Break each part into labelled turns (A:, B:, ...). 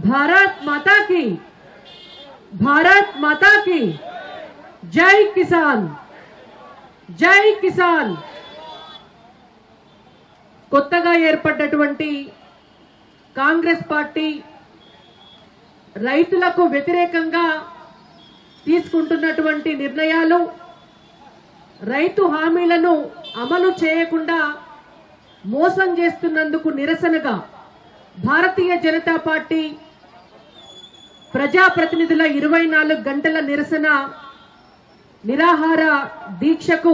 A: भारत माता की, भारत माता की जय किसान, जय किसान। కొత్తగా ఏర్పడ్డటువంటి కాంగ్రెస్ పార్టీ రైతులకు వ్యతిరేకంగా తీసుకుంటున్నటువంటి నిర్ణయాలు, రైతు హామీలను అమలు చేయకుండా మోసం చేస్తున్నందుకు నిరసనగా భారతీయ జనతా పార్టీ ప్రజాప్రతినిధుల 24 గంటల నిరసన నిరాహార దీక్షకు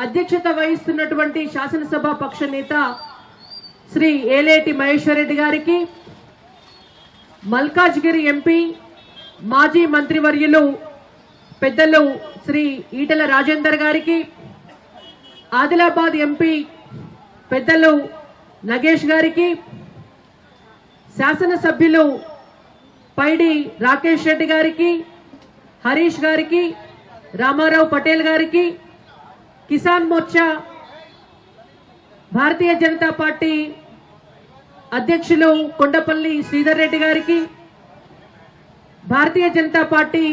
A: అధ్యక్షత వహిస్తున్నటువంటి శాసనసభ పక్ష నేత శ్రీ ఏలేటి మహేశ్వర్ రెడ్డి గారికి, మల్కాజ్గిరి ఎంపీ మాజీ మంత్రివర్యులు పెద్దలు శ్రీ ఈటల రాజేందర్ గారికి, ఆదిలాబాద్ ఎంపీ పెద్దలు నగేష్ గారికి, శాసనసభ్యులు పైడి రాకేష్ రెడ్డి గారికి, హరీష్ గారికి, రామారావు పటేల్ గారికి, కిసాన్ మోర్చా భారతీయ జనతా పార్టీ అధ్యక్షులు కొండపల్లి శ్రీధర్ రెడ్డి గారికి, భారతీయ జనతా పార్టీ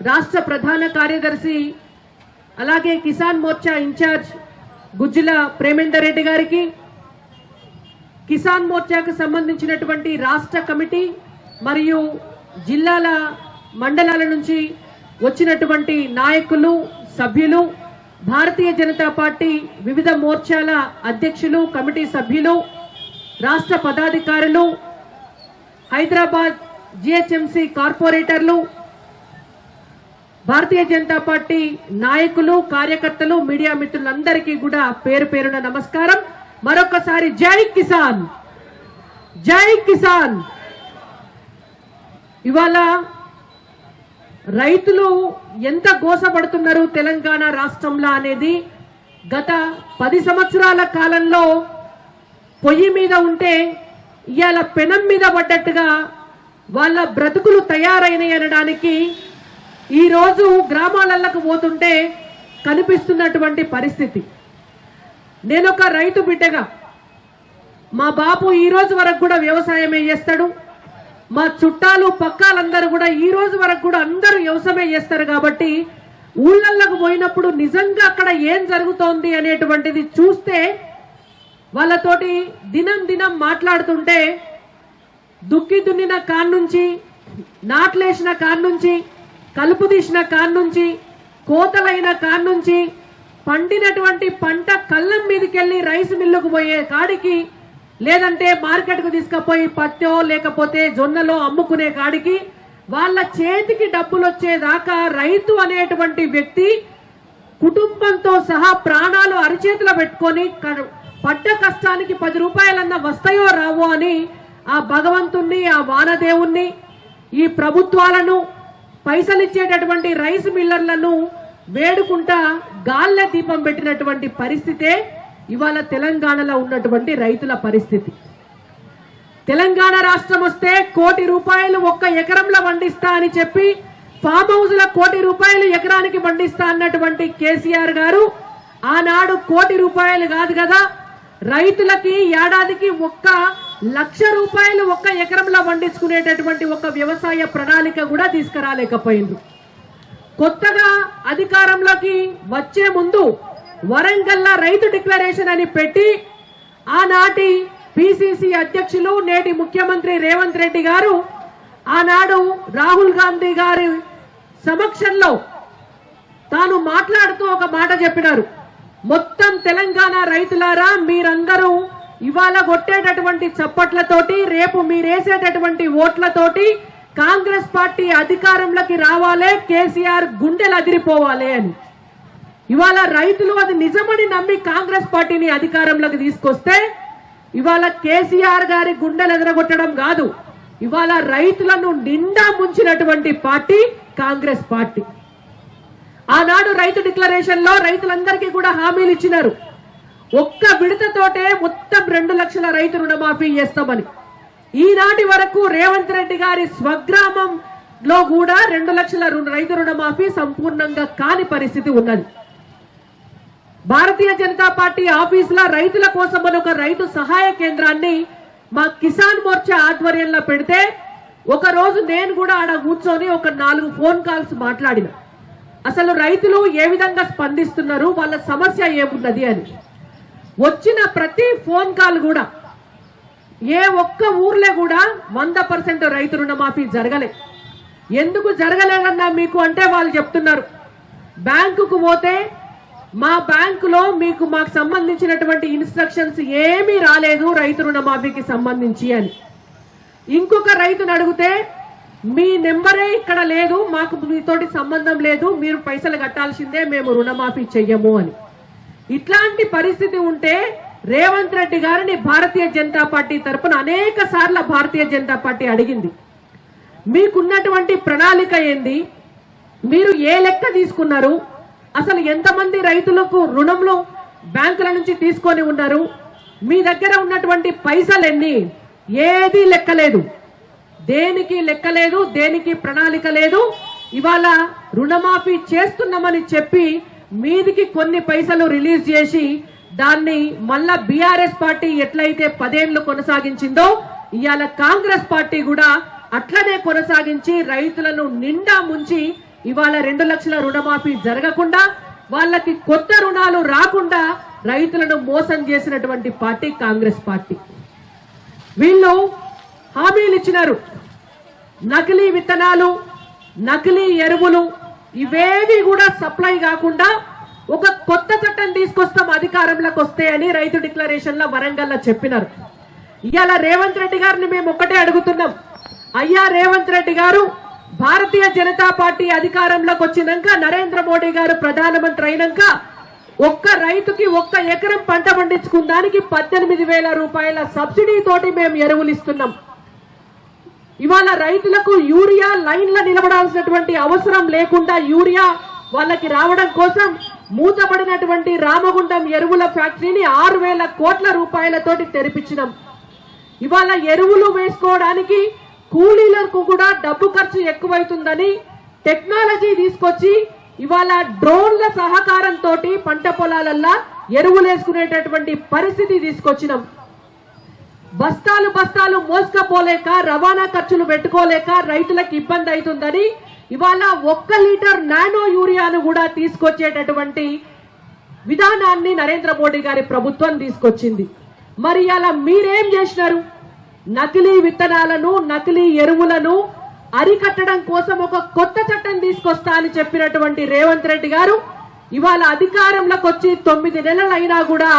A: రాష్ట్ర ప్రధాన కార్యదర్శి అలాగే కిసాన్ మోర్చా ఇన్ఛార్జ్ గుజ్జుల ప్రేమేందర్ రెడ్డి గారికి, కిసాన్ మోర్చాకు సంబంధించినటువంటి రాష్ట్ర కమిటీ మరియు జిల్లాల మండలాల నుంచి వచ్చినటువంటి నాయకులు, సభ్యులు, భారతీయ జనతా పార్టీ వివిధ మోర్చాల అధ్యక్షులు, కమిటీ సభ్యులు, రాష్ట్ర పదాధికారులు, హైదరాబాద్ జిహెచ్ఎంసీ కార్పొరేటర్లు, భారతీయ జనతా పార్టీ నాయకులు, కార్యకర్తలు, మీడియా మిత్రులందరికీ కూడా పేరు పేరున నమస్కారం. మరొకసారి జై కిసాన్, జై కిసాన్. ఇవాళ రైతులు ఎంత గోసపడుతున్నారు తెలంగాణ రాష్ట్రంలో అనేది గత 10 సంవత్సరాల కాలంలో పొయ్యి మీద ఉంటే ఇవాళ పెనం మీద పడ్డట్టుగా వాళ్ళ బ్రతుకులు తయారైనవి అనడానికి ఈరోజు గ్రామాలకు పోతుంటే కనిపిస్తున్నటువంటి పరిస్థితి. నేనొక రైతు బిడ్డగా మా బాపు ఈ రోజు వరకు కూడా వ్యవసాయమే చేస్తాడు. మా చుట్టాలు పక్కాలందరూ కూడా ఈ రోజు వరకు కూడా అందరూ వ్యవసాయమే చేస్తారు. కాబట్టి ఊళ్ళకు పోయినప్పుడు నిజంగా అక్కడ ఏం జరుగుతోంది అనేటువంటిది చూస్తే వాళ్ళతోటి దినం దినం మాట్లాడుతుంటే దుక్కి దున్నిన కాన్నుంచి, నాట్లేసిన కాన్నుంచి, కలుపు తీసిన కాన్నుంచి, కోతలైన కాన్నుంచి, పండినటువంటి పంట కళ్ళం మీదకెళ్ళి రైస్ మిల్లుకు పోయే కాడికి, లేదంటే మార్కెట్కు తీసుకుపోయి పత్తో లేకపోతే జొన్నలో అమ్ముకునే కాడికి వాళ్ళ చేతికి డబ్బులు వచ్చేదాకా రైతు అనేటువంటి వ్యక్తి కుటుంబంతో సహా ప్రాణాలు అరిచేతిలో పెట్టుకొని పడ్డ కష్టానికి 10 రూపాయలన్నా వస్తాయో రావో అని ఆ భగవంతుణ్ణి, ఆ వానదేవుణ్ణి, ఈ ప్రభుత్వాలను, పైసలు ఇచ్చేటటువంటి రైస్ మిల్లర్లను వేడుకుంటా గాల్లె దీపం పెట్టినటువంటి పరిస్థితే ఇవాళ తెలంగాణలో ఉన్నటువంటి రైతుల పరిస్థితి. తెలంగాణ రాష్ట్రం వస్తే 1 కోటి రూపాయలు ఒక్క ఎకరంలో పండిస్తా అని చెప్పి ఫామ్ హౌస్ ల 1 కోటి రూపాయలు ఎకరానికి పండిస్తా అన్నటువంటి కేసీఆర్ గారు ఆనాడు 1 కోటి రూపాయలు కాదు కదా, రైతులకి ఏడాదికి 1 లక్ష రూపాయలు ఒక్క ఎకరంలో పండించుకునేటటువంటి ఒక వ్యవసాయ ప్రణాళిక కూడా తీసుకురాలేకపోయింది. కొత్తగా అధికారంలోకి వచ్చే ముందు వరంగల్లా రైతు డిక్లరేషన్ అని పెట్టి ఆనాటి పిసిసి అధ్యక్షులు, నేటి ముఖ్యమంత్రి రేవంత్ రెడ్డి గారు ఆనాడు రాహుల్ గాంధీ గారి సమక్షంలో తాను మాట్లాడుతూ ఒక మాట చెప్పినారు. మొత్తం తెలంగాణ రైతులారా, మీరందరూ ఇవాళ కొట్టేటటువంటి చప్పట్లతోటి, రేపు మీరేసేటటువంటి ఓట్లతోటి కాంగ్రెస్ పార్టీ అధికారంలోకి రావాలే, కేసీఆర్ గుండెలు అదిరిపోవాలి అని. ఇవాళ రైతులు అది నిజమని నమ్మి కాంగ్రెస్ పార్టీని అధికారంలోకి తీసుకొస్తే ఇవాళ కేసీఆర్ గారి గుండెలు ఎదరగొట్టడం కాదు, ఇవాళ రైతులను నిండా ముంచినటువంటి పార్టీ కాంగ్రెస్ పార్టీ. ఆనాడు రైతు డిక్లరేషన్ లో రైతులందరికీ కూడా హామీలు ఇచ్చినారు. ఒక్క విడతతోటే మొత్తం 2 లక్షల రైతు రుణమాఫీ చేస్తామని. ఈనాటి వరకు రేవంత్ రెడ్డి గారి స్వగ్రామంలో కూడా 2 లక్షల రైతు రుణమాఫీ సంపూర్ణంగా కాని పరిస్థితి ఉన్నది. భారతీయ జనతా పార్టీ ఆఫీసుల రైతుల కోసం ఒక రైతు సహాయ కేంద్రాన్ని మా కిసాన్ మోర్చా ఆధ్వర్యంలో పెడితే ఒక రోజు నేను కూడా ఆడ కూర్చొని ఒక 4 ఫోన్ కాల్స్ మాట్లాడిన. అసలు రైతులు ఏ విధంగా స్పందిస్తున్నారు, వాళ్ళ సమస్య ఏమున్నది అని. వచ్చిన ప్రతి ఫోన్ కాల్ కూడా ఏ ఒక్క ఊర్లో కూడా 100% రైతు రుణమాఫీ జరగలే. ఎందుకు జరగలేదన్నా మీకు అంటే వాళ్ళు చెప్తున్నారు, బ్యాంకుకు పోతే మా బ్యాంకులో మాకు సంబంధించినటువంటి ఇన్స్ట్రక్షన్స్ ఏమీ రాలేదు రైతు రుణమాఫీకి సంబంధించి అని. ఇంకొక రైతును అడిగితే మీ నెంబరే ఇక్కడ లేదు, మాకు మీతోటి సంబంధం లేదు, మీరు పైసలు కట్టాల్సిందే, మేము రుణమాఫీ చెయ్యము అని. ఇట్లాంటి పరిస్థితి ఉంటే రేవంత్ రెడ్డి గారిని భారతీయ జనతా పార్టీ తరఫున అనేక సార్లు భారతీయ జనతా పార్టీ అడిగింది, మీకున్నటువంటి ప్రణాళిక ఏంది, మీరు ఏ లెక్క తీసుకున్నారు, అసలు ఎంతమంది రైతులకు రుణంలో బ్యాంకుల నుంచి తీసుకొని ఉన్నారు, మీ దగ్గర ఉన్నటువంటి పైసలు ఎన్ని, ఏది లెక్కలేదు, దేనికి లెక్కలేదు, దేనికి ప్రణాళిక లేదు. ఇవాళ రుణమాఫీ చేస్తున్నామని చెప్పి మీదికి కొన్ని పైసలు రిలీజ్ చేసి దాన్ని మళ్ళా బీఆర్ఎస్ పార్టీ ఎట్లయితే 10 ఏళ్లు కొనసాగించిందో ఇవాళ కాంగ్రెస్ పార్టీ కూడా అట్లనే కొనసాగించి రైతులను నిండా ముంచి ఇవాళ 2 లక్షల రుణమాఫీ జరగకుండా వాళ్ళకి కొత్త రుణాలు రాకుండా రైతులను మోసం చేసినటువంటి పార్టీ కాంగ్రెస్ పార్టీ. వీళ్ళు హామీలు ఇచ్చినారు, నకిలీ విత్తనాలు, నకిలీ ఎరువులు ఇవేవి కూడా సప్లై కాకుండా ఒక కొత్త చట్టం తీసుకొస్తాం అధికారంలోకి వస్తే అని రైతు డిక్లరేషన్ లో వరంగల్ లో చెప్పినారు. ఇవాళ రేవంత్ రెడ్డి గారిని మేము ఒక్కటే అడుగుతున్నాం, అయ్యా రేవంత్ రెడ్డి గారు, భారతీయ జనతా పార్టీ అధికారంలోకి వచ్చినాక, నరేంద్ర మోడీ గారు ప్రధానమంత్రి అయినాక ఒక్క రైతుకి 1 ఎకరం పంట పండించుకున్నానికి 18,000 రూపాయల సబ్సిడీ తోటి మేము ఎరువులు ఇస్తున్నాం. ఇవాళ రైతులకు యూరియా లైన్ల నిలబడాల్సినటువంటి అవసరం లేకుండా యూరియా వాళ్ళకి రావడం కోసం మూతపడినటువంటి రామగుండం ఎరువుల ఫ్యాక్టరీని 6,000 కోట్ల రూపాయలతోటి తెరిపించినాం. ఇవాళ ఎరువులు వేసుకోవడానికి కూలీలకు కూడా డబ్బు ఖర్చు ఎక్కువైతుందని టెక్నాలజీ తీసుకొచ్చి ఇవాళ డ్రోన్ల సహకారంతో పంట పొలాలల్లా ఎరువులు వేసుకునేటటువంటి పరిస్థితి తీసుకొచ్చినాం. బస్తాలు బస్తాలు మోసుకపోలేక, రవాణా ఖర్చులు పెట్టుకోలేక రైతులకు ఇబ్బంది అవుతుందని ఇవాళ 1 లీటర్ నానో యూరియాను కూడా తీసుకొచ్చేటటువంటి విధానాన్ని నరేంద్ర మోడీ గారి ప్రభుత్వం తీసుకొచ్చింది. మరి అలా మీరేం చేసినారు? నకిలీ విత్తనాలను, నకిలీ ఎరువులను అరికట్టడం కోసం ఒక కొత్త చట్టం తీసుకొస్తా అని చెప్పినటువంటి రేవంత్ రెడ్డి గారు ఇవాళ అధికారంలోకి వచ్చి 9 నెలలు అయినా కూడా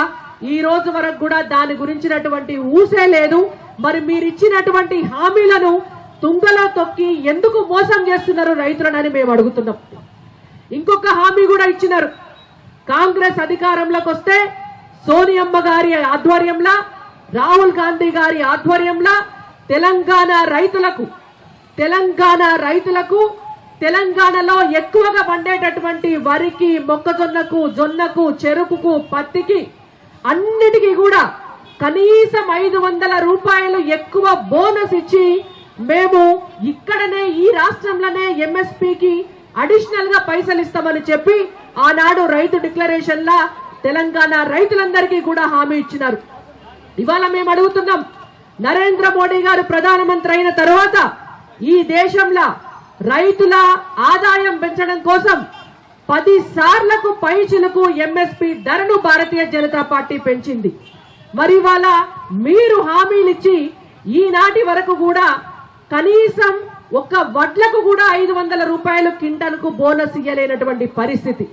A: ఈ రోజు వరకు కూడా దాని గురించినటువంటి ఊసే లేదు. మరి మీరు ఇచ్చినటువంటి హామీలను తుంగలో తొక్కి ఎందుకు మోసం చేస్తున్నారు రైతులనని మేము అడుగుతున్నాం. ఇంకొక హామీ కూడా ఇచ్చినారు, కాంగ్రెస్ అధికారంలోకి వస్తే సోనియమ్మ గారి ఆధ్వర్యంలో, రాహుల్ గాంధీ గారి ఆధ్వర్యంలో తెలంగాణ రైతులకు తెలంగాణలో ఎక్కువగా పండేటటువంటి వరికి, మొక్కజొన్నకు, జొన్నకు, చెరుకుకు, పత్తికి అన్నిటికీ కూడా కనీసం 500 రూపాయలు ఎక్కువ బోనస్ ఇచ్చి మేము ఇక్కడనే ఈ రాష్ట్రంలోనే ఎంఎస్పీకి అడిషనల్ గా పైసలు ఇస్తామని చెప్పి ఆనాడు రైతు డిక్లరేషన్ లా తెలంగాణ రైతులందరికీ కూడా హామీ ఇచ్చినారు. ఇవాళ మేము అడుగుతున్నాం, నరేంద్ర మోడీ గారు ప్రధానమంత్రి అయిన తర్వాత ఈ దేశంలో రైతుల ఆదాయం పెంచడం కోసం 10 సార్లకు పైచిలకు ఎంఎస్పీ ధరను భారతీయ జనతా పార్టీ పెంచింది. మరి ఇవాళ మీరు హామీలు ఇచ్చి ఈనాటి వరకు కూడా కనీసం ఒక్క వడ్లకు కూడా 500 రూపాయలు క్వింటాల్కు బోనస్ ఇయ్యలేనటువంటి పరిస్థితి.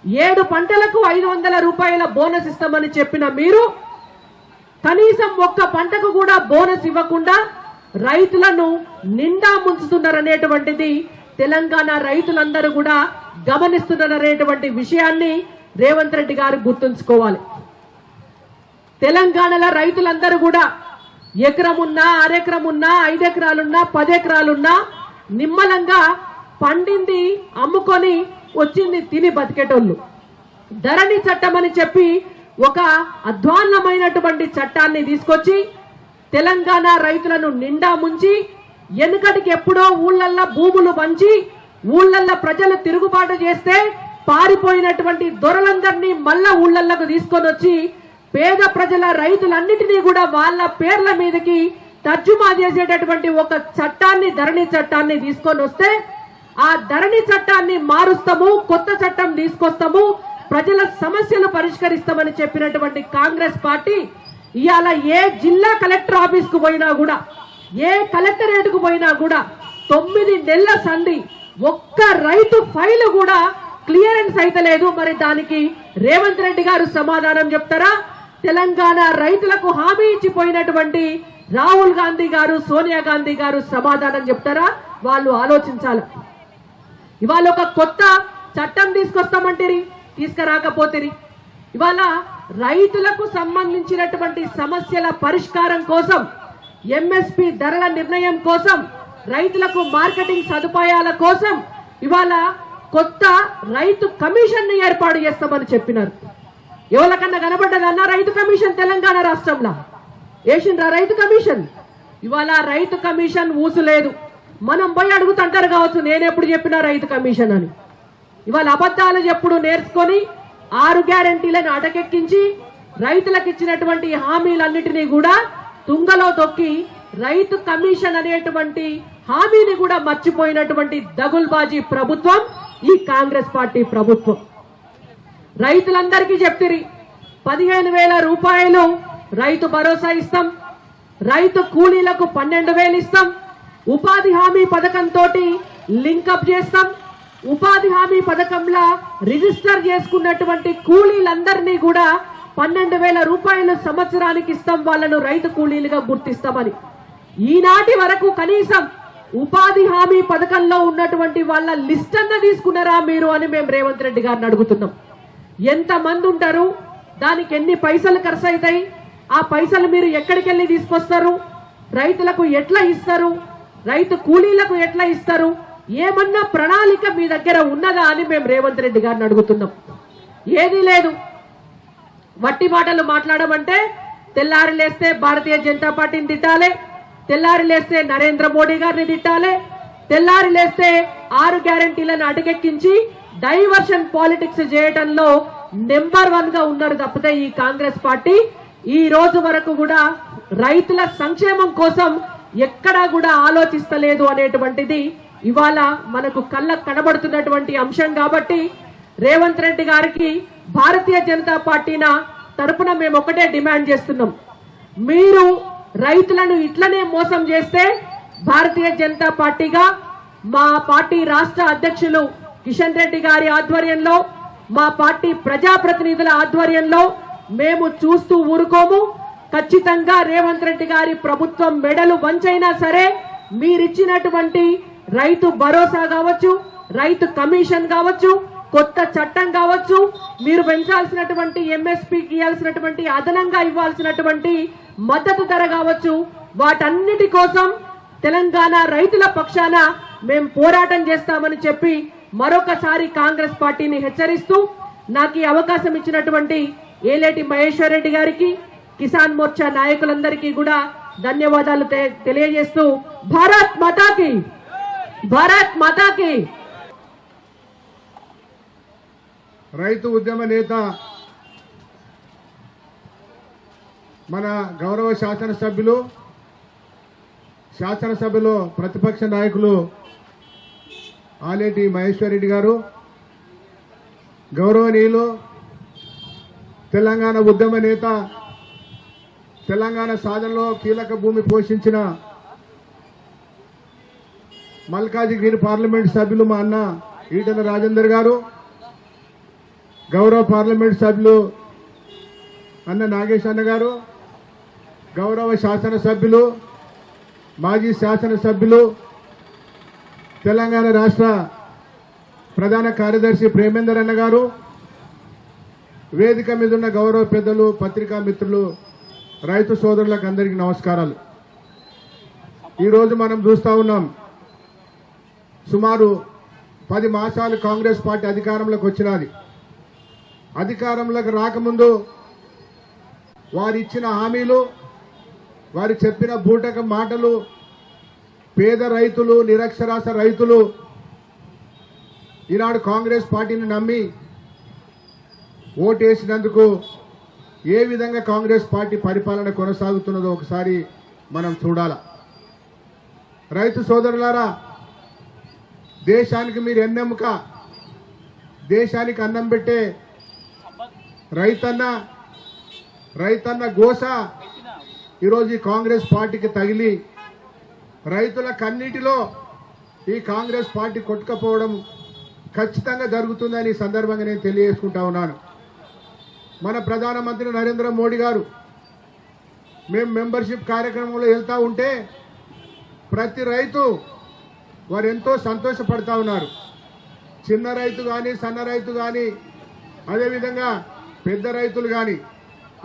A: 7 పంటలకు 500 రూపాయల బోనస్ ఇస్తామని చెప్పిన మీరు కనీసం ఒక్క పంటకు కూడా బోనస్ ఇవ్వకుండా రైతులను నిండా ముంచుతున్నారనేటువంటిది తెలంగాణ రైతులందరూ కూడా గమనిస్తున్నారనేటువంటి విషయాన్ని రేవంత్ రెడ్డి గారు గుర్తుంచుకోవాలి. తెలంగాణలో రైతులందరూ కూడా ఎకరమున్నా, అరెకరమున్నా, 5 ఎకరాలున్నా, 10 ఎకరాలున్నా నిమ్మలంగా పండింది అమ్ముకొని వచ్చింది తిని బతికేటోళ్ళు. ధరణి చట్టం అని చెప్పి ఒక అధ్వాన్నమైనటువంటి చట్టాన్ని తీసుకొచ్చి తెలంగాణ రైతులను నిండా ముంచి, ఎనుకటికి ఎప్పుడో ఊళ్ళల్లో భూములు పంచి ఊళ్ళల్లో ప్రజలు తిరుగుబాటు చేస్తే పారిపోయినటువంటి దొరలందరినీ మళ్ళా ఊళ్ళల్లోకి తీసుకొని వచ్చి పేద ప్రజల రైతులన్నిటినీ కూడా వాళ్ళ పేర్ల మీదకి తర్జుమా చేసేటటువంటి ఒక చట్టాన్ని, ధరణి చట్టాన్ని తీసుకొని వస్తే ఆ ధరణి చట్టాన్ని మారుస్తాము, కొత్త చట్టం తీసుకొస్తాము, ప్రజల సమస్యలు పరిష్కరిస్తామని చెప్పినటువంటి కాంగ్రెస్ పార్టీ ఇవాళ ఏ జిల్లా కలెక్టర్ ఆఫీస్ కు పోయినా కూడా, ఏ కలెక్టరేట్ కు పోయినా కూడా 9 నెలల సంధి ఒక్క రైతు ఫైల్ కూడా క్లియరెన్స్ అయితే లేదు. మరి దానికి రేవంత్ రెడ్డి గారు సమాధానం చెప్తారా? తెలంగాణ రైతులకు హామీ ఇచ్చిపోయినటువంటి రాహుల్ గాంధీ గారు, సోనియా గాంధీ గారు సమాధానం చెప్తారా? వాళ్ళు ఆలోచించాలి. ఇవాళ ఒక కొత్త చట్టం తీసుకొస్తామంటారు, తీసుకురాకపోతే ఇవాళ రైతులకు సంబంధించినటువంటి సమస్యల పరిష్కారం కోసం, ఎంఎస్పి ధరల నిర్ణయం కోసం, రైతులకు మార్కెటింగ్ సదుపాయాల కోసం ఇవాళ కొత్త రైతు కమిషన్ ని ఏర్పాటు చేస్తామని చెప్పినారు. ఎవరికన్నా కనబడ్డదన్న రైతు కమిషన్? తెలంగాణ రాష్ట్రంలో వేసిండ్రా రైతు కమిషన్? ఇవాళ రైతు కమిషన్ ఊసులేదు. మనం పోయి అడుగుతుంటారు కావచ్చు, నేను ఎప్పుడు చెప్పినా రైతు కమిషన్ అని. ఇవాళ అబద్ధాలు చెప్పుడు నేర్చుకొని 6 గ్యారెంటీలను అటకెక్కించి రైతులకు ఇచ్చినటువంటి హామీలన్నిటినీ కూడా తుంగలో తొక్కి రైతు కమిషన్ అనేటువంటి హామీని కూడా మర్చిపోయినటువంటి దగుల్బాజీ ప్రభుత్వం ఈ కాంగ్రెస్ పార్టీ ప్రభుత్వం. రైతులందరికీ చెప్తిరి 15,000 రూపాయలు రైతు భరోసా ఇస్తాం, రైతు కూలీలకు 12,000 ఇస్తాం, ఉపాధి హామీ పథకంతో లింకప్ చేస్తాం, ఉపాధి హామీ పథకంలో రిజిస్టర్ చేసుకున్నటువంటి కూలీలందరినీ కూడా 12,000 రూపాయలు సంవత్సరానికి ఇస్తాం, వాళ్ళను రైతు కూలీలుగా గుర్తిస్తామని. ఈనాటి వరకు కనీసం ఉపాధి హామీ పథకంలో ఉన్నటువంటి వాళ్ళ లిస్ట్ అన్న తీసుకున్నారా మీరు అని మేము రేవంత్ రెడ్డి గారిని అడుగుతున్నాం. ఎంత మంది ఉంటారు, దానికి ఎన్ని పైసలు ఖర్చు అవుతాయి, ఆ పైసలు మీరు ఎక్కడికి వెళ్ళి తీసుకొస్తారు, రైతులకు ఎట్లా ఇస్తారు, రైతు కూలీలకు ఎట్లా ఇస్తారు, ఏమన్నా ప్రణాళిక మీ దగ్గర ఉన్నదా అని మేము రేవంత్ రెడ్డి గారిని అడుగుతున్నాం. ఏదీ లేదు. వట్టి మాటలు మాట్లాడమంటే తెల్లారి లేస్తే భారతీయ జనతా పార్టీని తిట్టాలి, తెల్లారి లేస్తే నరేంద్ర మోడీ గారిని తిట్టాలి, తెల్లారి లేస్తే 6 గ్యారెంటీలను అటకెక్కించి డైవర్షన్ పాలిటిక్స్ చేయడంలో నెంబర్ 1 గా ఉన్నారు తప్పితే ఈ కాంగ్రెస్ పార్టీ ఈ రోజు వరకు కూడా రైతుల సంక్షేమం కోసం ఎక్కడా కూడా ఆలోచిస్తలేదు అనేటువంటిది ఇవాళ మనకు కళ్ళకు కనబడుతున్నటువంటి అంశం. కాబట్టి రేవంత్ రెడ్డి గారికి భారతీయ జనతా పార్టీ తరపున మేము ఒకటే డిమాండ్ చేస్తున్నాం, మీరు రైతులను ఇట్లనే మోసం చేస్తే భారతీయ జనతా పార్టీగా మా పార్టీ రాష్ట్ర అధ్యక్షులు కిషన్ రెడ్డి గారి ఆధ్వర్యంలో, మా పార్టీ ప్రజాప్రతినిధుల ఆధ్వర్యంలో మేము చూస్తూ ఊరుకోము. ఖచ్చితంగా రేవంత్ రెడ్డి గారి ప్రభుత్వం మెడలు వంచైనా సరే మీరిచ్చినటువంటి రైతు భరోసా కావచ్చు, రైతు కమిషన్ కావచ్చు, కొత్త చట్టం కావచ్చు, మీరు పెంచాల్సినటువంటి ఎంఎస్పీకి ఇవ్వాల్సినటువంటి అదనంగా ఇవ్వాల్సినటువంటి మద్దతు ధర కావచ్చు, వాటన్నిటి కోసం తెలంగాణ రైతుల పక్షాన మేము పోరాటం చేస్తామని చెప్పి మరొకసారి కాంగ్రెస్ పార్టీని హెచ్చరిస్తూ నాకు ఈ అవకాశం ఇచ్చినటువంటి ఏలేటి మహేశ్వర్ రెడ్డి గారికి, కిసాన్ మోర్చా నాయకులందరికీ కూడా ధన్యవాదాలు తెలియజేస్తూ భారత్ మాతాకి, భారత్ మాతాకి.
B: రైతు ఉద్యమ నేత మన గౌరవ శాసనసభలో ప్రతిపక్ష నాయకులు ఆలేటి మహేశ్వర్ రెడ్డి గారు, గౌరవనీయులు తెలంగాణ ఉద్యమ నేత, తెలంగాణ సాధనలో కీలక భూమి పోషించిన మల్కాజిగిరి పార్లమెంట్ సభ్యులు మా అన్న ఈటెల రాజేందర్ గారు, గౌరవ పార్లమెంట్ సభ్యులు అన్న నాగేష్ అన్న గారు, గౌరవ శాసనసభ్యులు, మాజీ శాసనసభ్యులు, తెలంగాణ రాష్ట్ర ప్రధాన కార్యదర్శి ప్రేమేందర్ అన్న గారు, వేదిక మీద ఉన్న గౌరవ పెద్దలు, పత్రికా మిత్రులు, రైతు సోదరులకు అందరికీ నమస్కారాలు. ఈరోజు మనం చూస్తా ఉన్నాం, సుమారు 10 మాసాలు కాంగ్రెస్ పార్టీ అధికారంలోకి వచ్చినది. అధికారంలోకి రాకముందు వారు ఇచ్చిన హామీలు, వారు చెప్పిన బూటక మాటలు పేద రైతులు, నిరక్షరాస్య రైతులు ఈనాడు కాంగ్రెస్ పార్టీని నమ్మి ఓటేసినందుకు ఏ విధంగా కాంగ్రెస్ పార్టీ పరిపాలన కొనసాగుతున్నదో ఒకసారి మనం చూడాలా. రైతు సోదరులారా, దేశానికి మీరు ఎన్నెముక, దేశానికి అన్నం పెట్టే రైతన్న గోస ఈరోజు ఈ కాంగ్రెస్ పార్టీకి తగిలి రైతుల కన్నీటిలో ఈ కాంగ్రెస్ పార్టీ కొట్టుకపోవడం ఖచ్చితంగా జరుగుతుందని ఈ సందర్భంగా నేను తెలియజేసుకుంటా ఉన్నాను. మన ప్రధానమంత్రి నరేంద్ర మోడీ గారు మేము మెంబర్షిప్ కార్యక్రమంలో వెళ్తా ఉంటే ప్రతి రైతు వారు ఎంతో సంతోషపడతా ఉన్నారు. చిన్న రైతు కానీ, సన్న రైతు కానీ, అదేవిధంగా పెద్ద రైతులు కానీ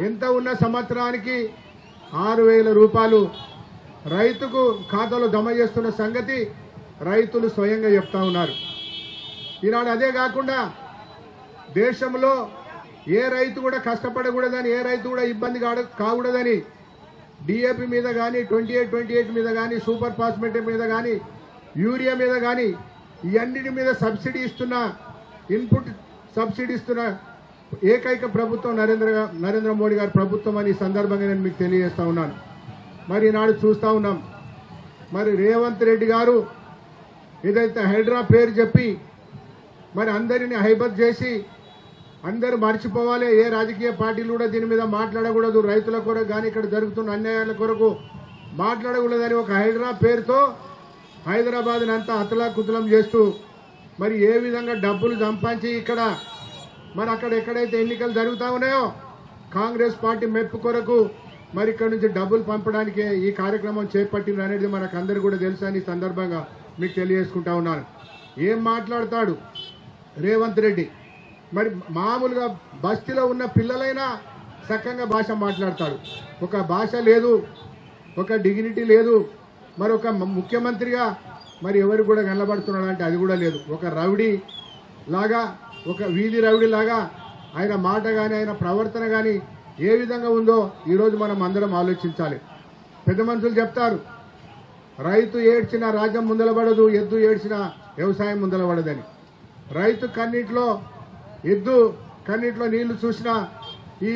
B: ఎంత ఉన్న సంవత్సరానికి 6,000 రూపాయలు రైతుకు ఖాతాలో జమ చేస్తున్న సంగతి రైతులు స్వయంగా చెప్తా ఉన్నారు. ఈనాడు అదే కాకుండా దేశంలో ఏ రైతు కూడా కష్టపడకూడదని, ఏ రైతు కూడా ఇబ్బంది కాకూడదని డిఏపి మీద కానీ, 28 మీద కానీ, సూపర్ ఫాస్ఫేట్ మీద కానీ, యూరియా మీద కానీ ఇవన్నిటి మీద సబ్సిడీ ఇస్తున్న, ఇన్పుట్ సబ్సిడీ ఇస్తున్న ఏకైక ప్రభుత్వం నరేంద్ర మోడీ గారి ప్రభుత్వం అని ఈ సందర్భంగా నేను మీకు తెలియజేస్తా ఉన్నాను. మరి ఈనాడు చూస్తా ఉన్నాం, మరి రేవంత్ రెడ్డి గారు ఏదైతే హైడ్రా పేరు చెప్పి మరి అందరినీ హైబత్ చేసి అందరూ మర్చిపోవాలి, ఏ రాజకీయ పార్టీలు కూడా దీని మీద మాట్లాడకూడదు, రైతుల కొరకు కానీ ఇక్కడ జరుగుతున్న అన్యాయాల కొరకు మాట్లాడకూడదని ఒక హైడ్రా పేరుతో హైదరాబాద్ని అంతా అతలాకుతలం చేస్తూ మరి ఏ విధంగా డబ్బులు సంపాదించి ఇక్కడ మరి అక్కడ ఎక్కడైతే ఎన్నికలు జరుగుతూ ఉన్నాయో కాంగ్రెస్ పార్టీ మెప్పు కొరకు మరి ఇక్కడ నుంచి డబ్బులు పంపడానికే ఈ కార్యక్రమం చేపట్టింది అనేది మనకు అందరు కూడా తెలుసు అని సందర్భంగా మీకు తెలియజేసుకుంటా ఉన్నాను. ఏం మాట్లాడతాడు రేవంత్ రెడ్డి? మరి మామూలుగా బస్తీలో ఉన్న పిల్లలైనా చక్కగా భాష మాట్లాడతాడు. ఒక భాష లేదు, ఒక డిగ్నిటీ లేదు, మరి ఒక ముఖ్యమంత్రిగా మరి ఎవరు కూడా కనబడుతున్నాడు అంటే అది కూడా లేదు. ఒక రౌడీ లాగా, ఒక వీధి రౌడీ లాగా ఆయన మాట కానీ ఆయన ప్రవర్తన కానీ ఏ విధంగా ఉందో ఈరోజు మనం అందరం ఆలోచించాలి. పెద్ద మనుషులు చెప్తారు, రైతు ఏడ్చిన రాజ్యం ముందలబడదు, ఎద్దు ఏడ్చిన వ్యవసాయం ముందలబడదని. రైతు కన్నీటిలో, ఎద్దు కన్నీటిలో నీళ్లు చూసిన ఈ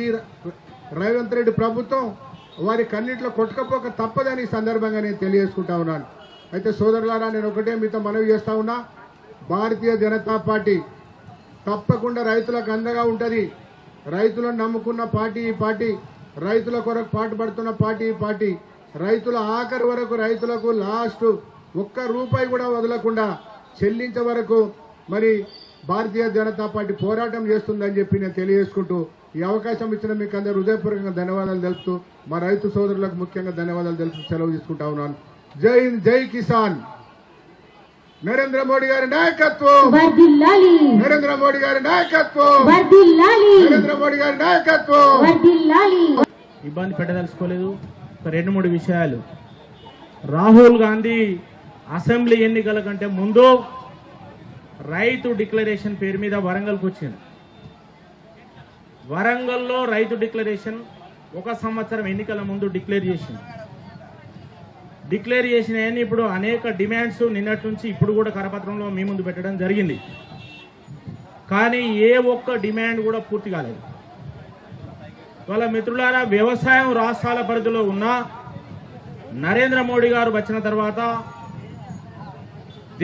B: రేవంత్ రెడ్డి ప్రభుత్వం వారి కన్నీటిలో కొట్టుకపోక తప్పదని ఈ సందర్భంగా నేను తెలియజేసుకుంటా ఉన్నాను. అయితే సోదరులారా, నేను ఒకటే మీతో మనవి చేస్తా ఉన్నా, భారతీయ జనతా పార్టీ తప్పకుండా రైతులకు అండగా ఉంటుంది. రైతులను నమ్ముకున్న పార్టీ ఈ పార్టీ, రైతుల కొరకు పాటుపడుతున్న పార్టీ ఈ పార్టీ, రైతుల ఆఖరి వరకు రైతులకు లాస్ట్ ఒక్క రూపాయి కూడా వదలకుండా చెల్లించే వరకు మరి భారతీయ జనతా పార్టీ పోరాటం చేస్తుందని చెప్పి నేను తెలియజేసుకుంటూ ఈ అవకాశం ఇచ్చిన మీకు అందరూ హృదయపూర్వకంగా ధన్యవాదాలు తెలుపుతూ మా రైతు సోదరులకు ముఖ్యంగా ధన్యవాదాలు తెలుపుతూ సెలవు తీసుకుంటా ఉన్నాను. జై హింద్, జై కిసాన్. నరేంద్ర మోడీ గారి నాయకత్వం వర్ధిల్లాలి, నరేంద్ర మోడీ గారి నాయకత్వం వర్ధిల్లాలి, నరేంద్ర మోడీ గారి నాయకత్వం వర్ధిల్లాలి.
C: ఇబ్బంది పెట్టదలుచుకోలేదు. ఒక 2-3 విషయాలు. రాహుల్ గాంధీ అసెంబ్లీ ఎన్నికల కంటే ముందు రైతు డిక్లరేషన్ పేరు మీద వరంగల్కి వచ్చింది. వరంగల్లో రైతు డిక్లరేషన్ 1 సంవత్సరం ఎన్నికల ముందు డిక్లేర్ చేసింది. డిక్లేర్ చేసిన ఇప్పుడు అనేక డిమాండ్స్ నిన్నటి నుంచి ఇప్పుడు కూడా కరపత్రంలో మీ ముందు పెట్టడం జరిగింది. కానీ ఏ ఒక్క డిమాండ్ కూడా పూర్తి కాలేదు. వాళ్ళ మిత్రులారా, వ్యవసాయం రాష్ట్రాల పరిధిలో ఉన్న నరేంద్ర మోడీ గారు వచ్చిన తర్వాత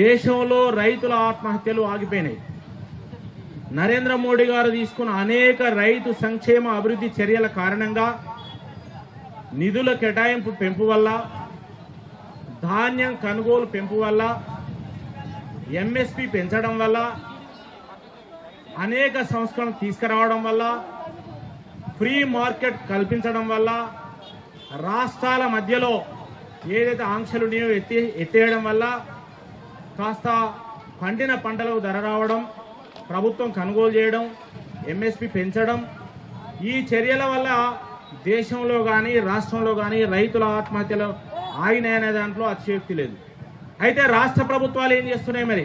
C: దేశంలో రైతుల ఆత్మహత్యలు ఆగిపోయినాయి. నరేంద్ర మోడీ గారు తీసుకున్న అనేక రైతు సంక్షేమ అభివృద్ధి చర్యల కారణంగా నిధుల కేటాయింపు పెంపు వల్ల, ధాన్యం కొనుగోలు పెంపు వల్ల, ఎంఎస్పి పెంచడం వల్ల, అనేక సంస్కరణలు తీసుకురావడం వల్ల, ఫ్రీ మార్కెట్ కల్పించడం వల్ల, రాష్ట్రాల మధ్యలో ఏదైతే ఆంక్షలు ఉన్నాయో ఎత్తేయడం వల్ల కాస్త పండిన పంటలకు ధర రావడం, ప్రభుత్వం కొనుగోలు చేయడం, ఎంఎస్పి పెంచడం, ఈ చర్యల వల్ల దేశంలో కానీ రాష్ట్రంలో కానీ రైతుల ఆత్మహత్యలు ఆగినాయనే దాంట్లో అతిశయోక్తి లేదు. అయితే రాష్ట్ర ప్రభుత్వాలు ఏం చేస్తున్నాయి? మరి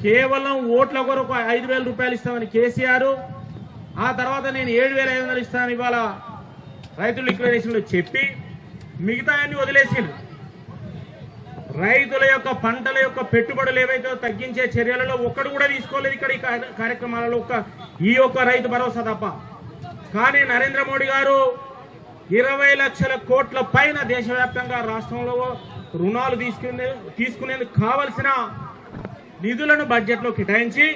C: కేవలం ఓట్ల కొరకు 5,000 రూపాయలు ఇస్తామని కేసీఆర్, ఆ తర్వాత నేను 7,500 ఇస్తాను ఇవాళ రైతుల డిక్లరేషన్లో చెప్పి మిగతా అన్ని వదిలేసిండు. రైతుల యొక్క పంటల యొక్క పెట్టుబడులు ఏవైతే తగ్గించే చర్యలలో ఒక్కడు కూడా తీసుకోలేదు ఇక్కడ ఈ కార్యక్రమాలలో, ఈ ఒక్క రైతు భరోసా తప్ప. కానీ నరేంద్ర మోడీ గారు 20 లక్షల కోట్ల పైన దేశవ్యాప్తంగా రాష్ట్రంలో రుణాలు తీసుకునేందుకు కావలసిన నిధులను బడ్జెట్లో కేటాయించి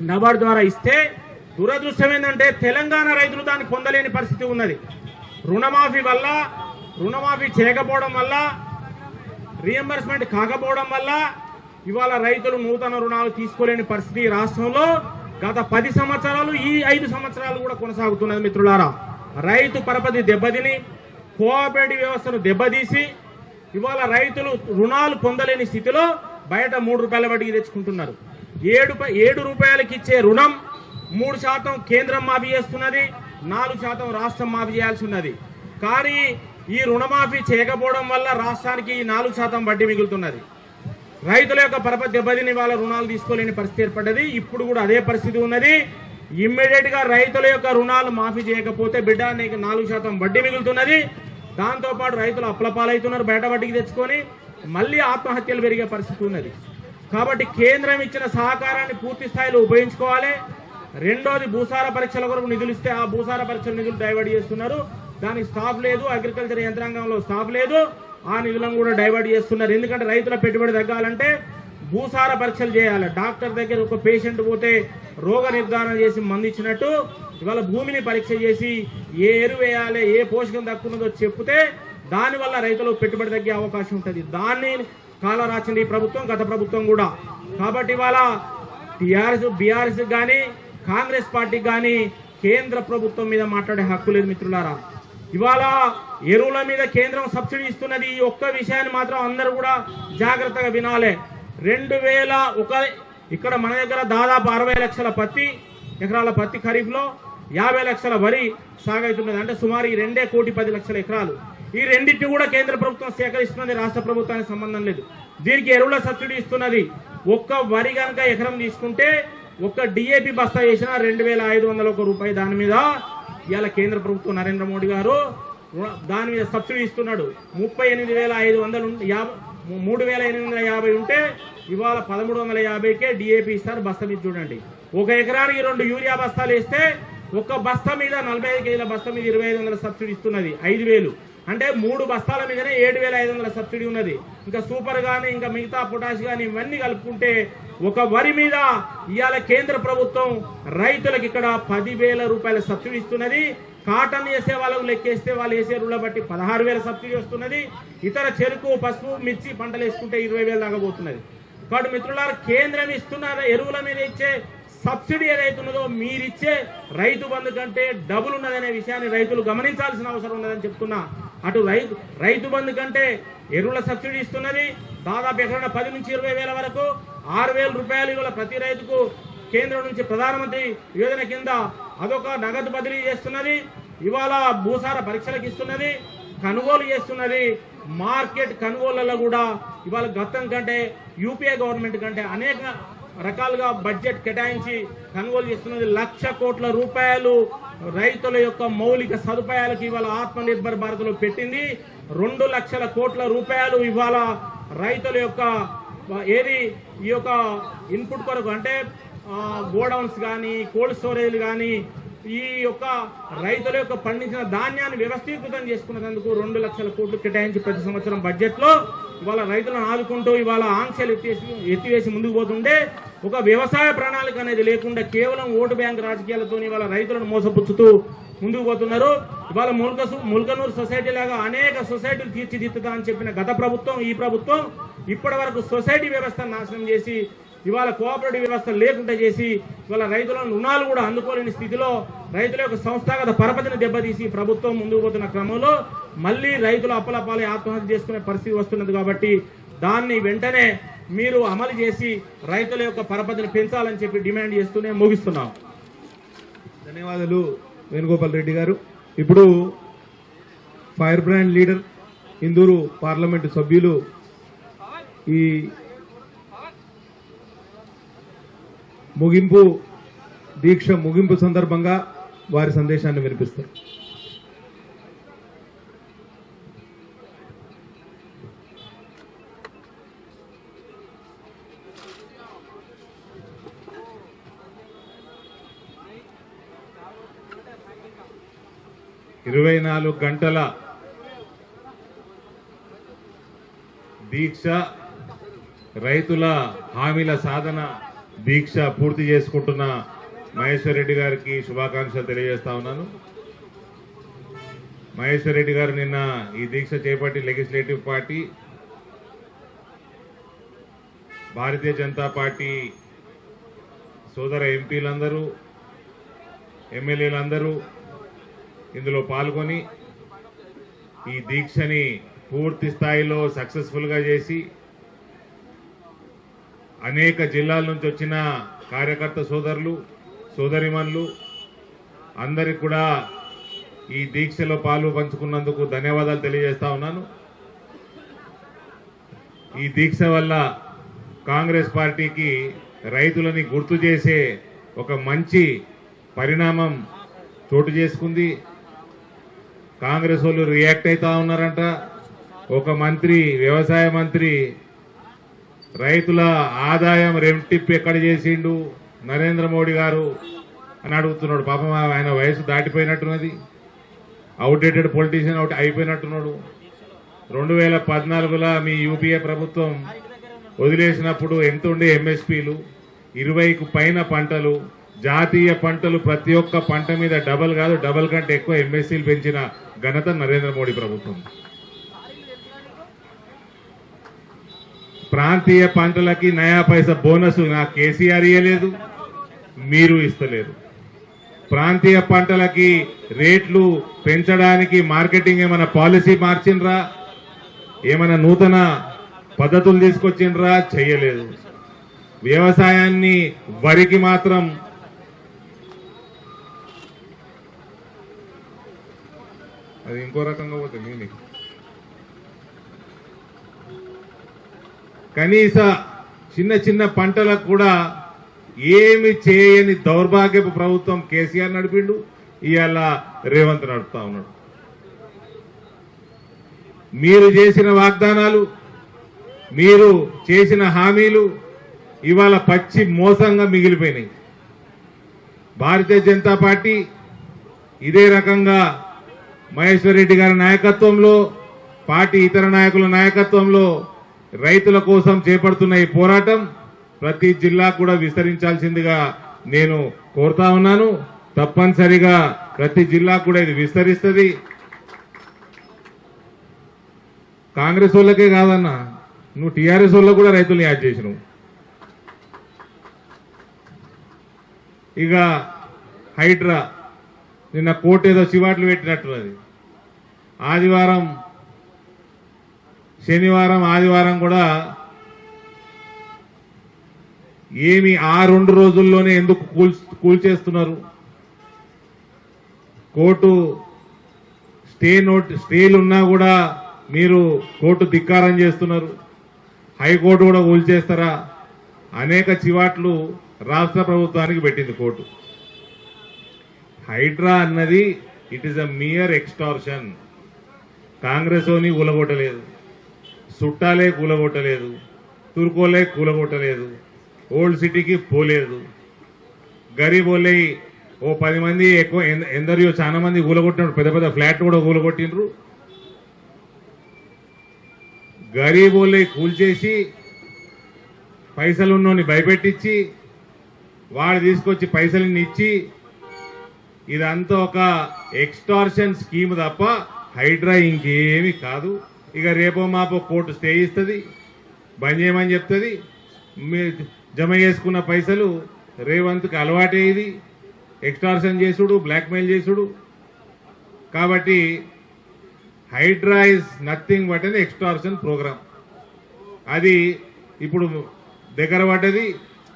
C: నబార్డు ద్వారా ఇస్తే దురదృష్టం ఏంటంటే తెలంగాణ రైతులు దాన్ని పొందలేని పరిస్థితి ఉన్నది. రుణమాఫీ చేయకపోవడం వల్ల, రీఎంబర్స్మెంట్ కాకపోవడం వల్ల ఇవాళ రైతులు నూతన రుణాలు తీసుకోలేని పరిస్థితి రాష్ట్రంలో గత 10 సంవత్సరాలు, ఈ 5 సంవత్సరాలు కూడా కొనసాగుతున్నది. మిత్రులారా, రైతు పరపతి దెబ్బతిని, కోఆపరేటివ్ వ్యవస్థను దెబ్బతీసి ఇవాళ రైతులు రుణాలు పొందలేని స్థితిలో బయట 3 రూపాయల వడ్డీకి తెచ్చుకుంటున్నారు. 7 రూపాయలకి ఇచ్చే రుణం 3% కేంద్రం మాఫీ చేస్తున్నది, 4% రాష్ట్రం మాఫీ చేయాల్సి ఉన్నది. కానీ ఈ రుణమాఫీ చేయకపోవడం వల్ల రాష్ట్రానికి 4% వడ్డీ మిగులుతున్నది. రైతుల యొక్క పరపతి దెబ్బతిని వాళ్ళ రుణాలు తీసుకోలేని పరిస్థితి ఏర్పడ్డది. ఇప్పుడు కూడా అదే పరిస్థితి ఉన్నది. ఇమ్మీడియట్ గా రైతుల యొక్క రుణాలు మాఫీ చేయకపోతే బిడ్డ నీకు 4% వడ్డీ మిగులుతున్నది. దాంతోపాటు రైతులు అప్లపాలవుతున్నారు, బయట వడ్డీకి తెచ్చుకొని మళ్ళీ ఆత్మహత్యలు పెరిగే పరిస్థితి ఉన్నది. కాబట్టి కేంద్రం ఇచ్చిన సహకారాన్ని పూర్తి స్థాయిలో ఉపయోగించుకోవాలి. రెండోది, భూసార పరీక్షల కొరకు నిధులు ఇస్తే ఆ భూసార పరీక్షల నిధులు డైవర్ట్ చేస్తున్నారు. దానికి స్టాఫ్ లేదు, అగ్రికల్చర్ యంత్రాంగంలో స్టాఫ్ లేదు, ఆ నిధులను కూడా డైవర్ట్ చేస్తున్నారు. ఎందుకంటే రైతుల పెట్టుబడి తగ్గాలంటే భూసార పరీక్షలు చేయాలి. డాక్టర్ దగ్గర ఒక పేషెంట్ పోతే రోగ నిర్ధారణ చేసి మందు ఇచ్చినట్టు ఇవాళ భూమిని పరీక్ష చేసి ఏ ఎరువు వేయాలి, ఏ పోషకం దక్కున్నదో చెప్తే దానివల్ల రైతులు పెట్టుబడి తగ్గే అవకాశం ఉంటుంది. దాన్ని కాలరాచింది ఈ ప్రభుత్వం, గత ప్రభుత్వం కూడా. కాబట్టి ఇవాళ బీఆర్ఎస్ కానీ కాంగ్రెస్ పార్టీకి కానీ కేంద్ర ప్రభుత్వం మీద మాట్లాడే హక్కు లేదు. మిత్రులారా, ఇవాళ ఎరువుల మీద కేంద్రం సబ్సిడీ ఇస్తున్నది. ఈ ఒక్క విషయాన్ని మాత్రం అందరూ కూడా జాగ్రత్తగా వినాలి. 2001 ఇక్కడ మన దగ్గర దాదాపు 60 లక్షల ఎకరాల పత్తి ఖరీఫ్ లో 50 లక్షల వరి సాగవుతున్నది. అంటే సుమారు ఈ 2,10,10,00,000 ఎకరాలు. ఈ రెండింటిని కూడా కేంద్ర ప్రభుత్వం సేకరిస్తున్నది, రాష్ట్ర ప్రభుత్వానికి సంబంధం లేదు. దీనికి ఎరువుల సబ్సిడీ ఇస్తున్నది. ఒక్క వరి కనుక ఎకరం తీసుకుంటే ఒక్క డిఏపి బస్తా చేసినా 2,500 రూపాయలు దాని మీద ఇవాళ కేంద్ర ప్రభుత్వం నరేంద్ర మోడీ గారు దాని మీద సబ్సిడీ ఇస్తున్నాడు. 3,850 ఉంటే ఇవాళ 1,350కే డిఏపి ఇస్తారు బస్తా మీద. చూడండి, ఒక ఎకరానికి 2 యూరియా బస్తాలు వేస్తే ఒక బస్తా మీద 45 కేజీల బస్తా మీద 2,500 సబ్సిడీ ఇస్తున్నది. 5,000 అంటే 3 బస్తాల మీదనే 7,500 సబ్సిడీ ఉన్నది. ఇంకా సూపర్ గానీ, ఇంకా మిగతా పొటాష్ గానీ ఇవన్నీ కలుపుకుంటే ఒక వరి మీద ఇవాళ కేంద్ర ప్రభుత్వం రైతులకు ఇక్కడ 10,000 రూపాయల సబ్సిడీ ఇస్తున్నది. కాటన్ వేసే వాళ్ళకు లెక్కేస్తే వాళ్ళు వేసే ఎరువుల బట్టి 16,000 సబ్సిడీ వస్తున్నది. ఇతర చెరుకు, పసుపు, మిర్చి పంటలు వేసుకుంటే 20,000 దాకా పోతున్నది. కాబట్టి మిత్రులారా, కేంద్రం ఇస్తున్న ఎరువుల మీద ఇచ్చే సబ్సిడీ ఏదైతున్నదో మీరిచ్చే రైతు బంధు కంటే డబుల్ ఉన్నదనే విషయాన్ని రైతులు గమనించాల్సిన అవసరం ఉన్నదని చెప్తున్నా. అటు రైతు బంధు కంటే ఎరువుల సబ్సిడీ ఇస్తున్నది. దాదాపు ఎకరైనా 10 నుంచి 20,000 వరకు 6,000 రూపాయలు ఇవాళ ప్రతి రైతుకు కేంద్రం నుంచి ప్రధానమంత్రి యోజన కింద అదొక నగదు బదిలీ చేస్తున్నది. ఇవాళ భూసార పరీక్షలకు ఇస్తున్నది, కొనుగోలు చేస్తున్నది. మార్కెట్ కొనుగోళ్లలో కూడా ఇవాళ గతం కంటే, యూపీఏ గవర్నమెంట్ కంటే అనేక రకాలుగా బడ్జెట్ కేటాయించి కొనుగోలు చేస్తున్నది. 1,00,000 కోట్ల రూపాయలు రైతుల యొక్క మౌలిక సదుపాయాలకు ఇవాళ ఆత్మ నిర్భర్ భారత్ లో పెట్టింది. 2 లక్షల కోట్ల రూపాయలు ఇవాళ రైతుల యొక్క ఈ యొక్క ఇన్పుట్ కొరకు, అంటే గోడౌన్స్ కానీ, కోల్డ్ స్టోరేజ్ కానీ, ఈ యొక్క రైతుల యొక్క పండించిన ధాన్యాన్ని వ్యవస్థీకృతం చేసుకున్నందుకు 2 లక్షల కోట్లు కేటాయించి ప్రతి సంవత్సరం బడ్జెట్ లో ఇవాళ రైతులను ఆదుకుంటూ ఇవాళ ఆంక్షలు ఎత్తివేసి ముందుకు పోతుండే ఒక వ్యవసాయ ప్రణాళిక అనేది లేకుండా కేవలం ఓటు బ్యాంక్ రాజకీయాలతో ఇవాళ రైతులను మోసపుచ్చుతూ ముందుకు పోతున్నారు. ఇవాళ ముల్కనూరు సొసైటీ లాగా అనేక సొసైటీలు తీర్చిదిద్దుతా అని చెప్పిన గత ప్రభుత్వం, ఈ ప్రభుత్వం ఇప్పటి వరకు సొసైటీ వ్యవస్థను నాశనం చేసి ఇవాళ కోఆపరేటివ్ వ్యవస్థ లేకుండా చేసి ఇవాళ రైతుల రుణాలు కూడా అందుకోలేని స్థితిలో రైతుల యొక్క సంస్థాగత పరపతిని దెబ్బతీసి ప్రభుత్వం ముందుకు పోతున్న క్రమంలో మళ్లీ రైతులు అప్పలపాలై ఆత్మహత్య చేసుకునే పరిస్థితి వస్తున్నది. కాబట్టి దాన్ని వెంటనే మీరు అమలు చేసి రైతుల యొక్క పరపతిని పెంచాలని చెప్పి డిమాండ్ చేస్తూనే ముగిస్తున్నాం.
D: ధన్యవాదాలు వేణుగోపాల్ రెడ్డి గారు. ఇప్పుడు fire brand leader, Indur parliament సభ్యులు ఈ దీక్ష ముగింపు సందర్భంగా వారి సందేశాన్ని వినిపిస్తారు.
E: 24 గంటల దీక్ష, రైతుల హామీల సాధన దీక్ష పూర్తి చేసుకుంటున్న మహేశ్వర్ రెడ్డి గారికి శుభాకాంక్షలు తెలియజేస్తా ఉన్నాను. మహేశ్వర్ రెడ్డి గారు నిన్న ఈ దీక్ష చేపట్టి legislative party, Bharatiya Janata party సోదర ఎంపీలందరూ, ఎమ్మెల్యేలందరూ ఇందులో పాల్గొని ఈ దీక్షని పూర్తి స్థాయిలో సక్సెస్ఫుల్గా చేసి అనేక జిల్లాల నుంచి వచ్చిన కార్యకర్త సోదరులు, సోదరిమణులు అందరికి కూడా ఈ దీక్షలో పాలు పంచుకున్నందుకు ధన్యవాదాలు తెలియజేస్తా ఉన్నాను. ఈ దీక్ష వల్ల కాంగ్రెస్ పార్టీకి రైతులని గుర్తు చేసే ఒక మంచి పరిణామం చోటు చేసుకుంది. కాంగ్రెస్ వాళ్ళు రియాక్ట్ అవుతా ఉన్నారంట. ఒక మంత్రి, వ్యవసాయ మంత్రి, రైతుల ఆదాయం రెట్టింపు ఎక్కడ చేసిండు నరేంద్ర మోడీ గారు అని అడుగుతున్నాడు. పాపం ఆయన వయసు దాటిపోయినట్టున్నది, అవుట్డేటెడ్ పొలిటీషియన్ అయిపోయినట్టున్నాడు. 2014లో మీ యూపీఏ ప్రభుత్వం వదిలేసినప్పుడు ఎంత ఉండే ఎంఎస్పీలు, 20కు పైన పంటలు, జాతీయ పంటలు, ప్రతి ఒక్క పంట మీద డబల్ కాదు డబల్ కంటే ఎక్కువ ఎంఎస్సీలు పెంచిన ఘనత నరేంద్ర మోడీ ప్రభుత్వం. ప్రాంతీయ పంటలకి నయా పైసా బోనస్ నా కేసీఆర్ ఇయ్యలేదు, మీరు ఇస్తలేరు. ప్రాంతీయ పంటలకి రేట్లు పెంచడానికి మార్కెటింగ్ ఏమైనా పాలసీ మార్చిండ్రా, ఏమైనా నూతన పద్ధతులు తీసుకొచ్చిండ్రా? చెయ్యలేదు. వ్యవసాయాన్ని వరికి మాత్రం అది ఇంకో రకంగా పోతుంది. మీకు కనీస చిన్న చిన్న పంటలకు కూడా ఏమి చేయని దౌర్భాగ్యపు ప్రభుత్వం కేసీఆర్ నడిపిండు, ఇవాళ రేవంత్ నడుపుతా ఉన్నాడు. మీరు చేసిన వాగ్దానాలు, మీరు చేసిన హామీలు ఇవాళ పచ్చి మోసంగా మిగిలిపోయినాయి. భారతీయ జనతా పార్టీ ఇదే రకంగా మహేశ్వర్ రెడ్డి గారి నాయకత్వంలో, పార్టీ ఇతర నాయకుల నాయకత్వంలో రైతుల కోసం చేపడుతున్న ఈ పోరాటం ప్రతి జిల్లా కూడా విస్తరించాల్సిందిగా నేను కోరుతా ఉన్నాను. తప్పనిసరిగా ప్రతి జిల్లా కూడా ఇది విస్తరిస్తుంది. కాంగ్రెస్ వాళ్ళకే కాదన్నా, నువ్వు టీఆర్ఎస్ వాళ్ళకు కూడా రైతుల్ని యాడ్ చేసినావు. ఇక హైడ్రా నిన్న కోర్టు ఏదో చివాట్లు పెట్టినట్టున్నది. ఆదివారం, శనివారం, ఆదివారం కూడా ఏమి ఆ 2 రోజుల్లోనే ఎందుకు కూల్చేస్తున్నారు? కోర్టు స్టేలున్నా కూడా మీరు కోర్టు ధిక్కారం చేస్తున్నారు. హైకోర్టు కూడా కూల్చేస్తారా? అనేక చివాట్లు రాష్ట్ర ప్రభుత్వానికి పెట్టింది కోర్టు. హైడ్రా అన్నది it is a mere extortion. Congress ఓని కూలగొట్టలేదు, చుట్టాలే కూలగొట్టలేదు, తుర్కోలే కూలగొట్టలేదు, ఓల్డ్ సిటీకి పోలేదు. గరీబ్ వాళ్ళే ఓ 10 మంది ఎక్కువ ఎందరియో చాలా మంది కూలగొట్టినారు. పెద్ద పెద్ద ఫ్లాట్ కూడా కూలగొట్టినరు. గరీబ్ వాళ్ళే కూల్చేసి పైసలున్నోని భయపెట్టించి వాడు తీసుకొచ్చి పైసలని ఇచ్చి ఇదంతా ఒక ఎక్స్టార్షన్ స్కీమ్ తప్ప హైడ్రా ఇంకేమీ కాదు. ఇక రేపో మాపో కోర్టు స్టే ఇస్తుంది, బంద్ చేయమని చెప్తుంది. మీరు జమ చేసుకున్న పైసలు రేవంత్కి అలవాటే ఇది, ఎక్స్టార్షన్ చేసుడు, బ్లాక్మెయిల్ చేసుడు. కాబట్టి HYDRAA is nothing but an extortion program. అది ఇప్పుడు దగ్గర పడ్డది.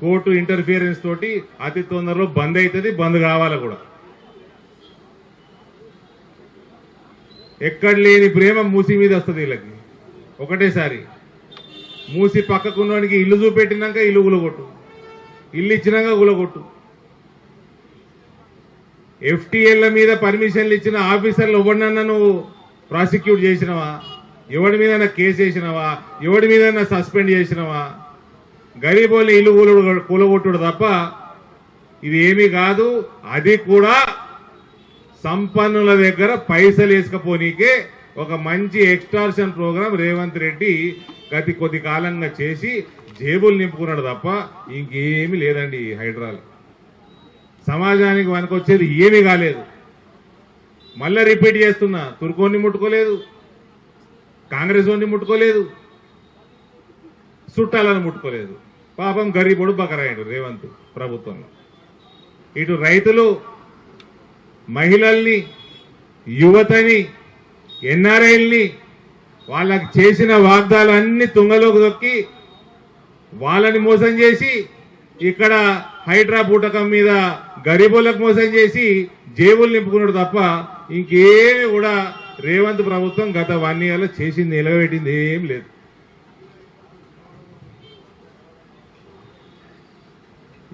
E: కోర్టు ఇంటర్ఫియరెన్స్ తోటి అతి తొందరలో బంద్ అవుతుంది, బంద్ కావాలి కూడా. ఎక్కడ లేని ప్రేమ మూసి మీద వస్తుంది వీళ్ళకి ఒకటేసారి. మూసి పక్కకున్నవానికి ఇల్లు చూపెట్టినాక ఇల్లు గులగొట్టు, ఇల్లు ఇచ్చినాక గులగొట్టు. ఎఫ్టీఎల్ల మీద పర్మిషన్లు ఇచ్చిన ఆఫీసర్లు ఎవరినన్నా నువ్వు ప్రాసిక్యూట్ చేసినవా? ఎవడి మీద కేసు వేసినవా? ఎవడి మీద సస్పెండ్ చేసినవా? గరీబోళ్ళ ఇల్లు కూలగొట్టుడు తప్ప ఇది ఏమీ కాదు. అది కూడా సంపన్నుల దగ్గర పైసలు వేసుకపోనీకే ఒక మంచి ఎక్స్టార్షన్ ప్రోగ్రాం రేవంత్ రెడ్డి గతి కొద్ది కాలంగా చేసి జేబులు నింపుకున్నాడు తప్ప ఇంకేమీ లేదండి ఈ హైడ్రాలు. సమాజానికి వనకొచ్చేది ఏమీ కాలేదు. మళ్ళా రిపీట్ చేస్తున్నా, తుర్కోని ముట్టుకోలేదు, కాంగ్రెస్ వాడిని ముట్టుకోలేదు, చుట్టాలను ముట్టుకోలేదు. పాపం గరీబుడు బకరాయుడు రేవంత్ ప్రభుత్వంలో. ఇటు రైతులు, మహిళల్ని, యువతని, ఎన్ఆర్ఐల్ని వాళ్ళకి చేసిన వాగ్దాలన్నీ తుంగలోకి దొక్కి వాళ్ళని మోసం చేసి ఇక్కడ హైడ్రా బూటకం మీద గరీబులకు మోసం చేసి జేబులు నింపుకున్నాడు తప్ప ఇంకేమి కూడా రేవంత్ ప్రభుత్వం గత 1 year లో చేసింది నిలబెట్టింది ఏం లేదు.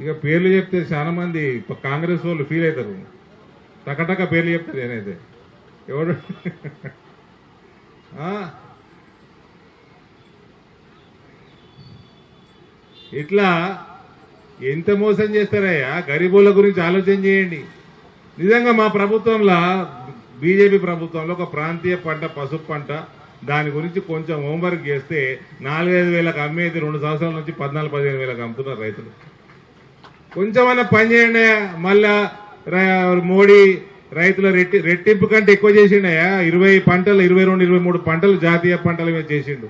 E: ఇక పేర్లు చెప్తే చాలా మంది కాంగ్రెస్ వాళ్ళు ఫీల్ అవుతారు. టకటక పేర్లు చెప్తారు. నేనైతే ఎవడు ఇట్లా ఎంత మోసం చేస్తారయ్యా? గరీబుల గురించి ఆలోచన చేయండి. నిజంగా మా ప్రభుత్వంలో, బీజేపీ ప్రభుత్వంలో ఒక ప్రాంతీయ పంట పసుపు పంట దాని గురించి కొంచెం హోంవర్క్ చేస్తే 4-5 వేలకు అమ్మేది 2 సంవత్సరాల నుంచి 14-15 వేలకు అమ్ముతున్నారు రైతులు. కొంచెమన్నా పని చేయండి. మళ్ళా మోడీ రైతుల రెట్టింపు కంటే ఎక్కువ చేసిండయా. 20 పంటలు, 22-23 పంటలు జాతీయ పంటల మీద చేసిండు.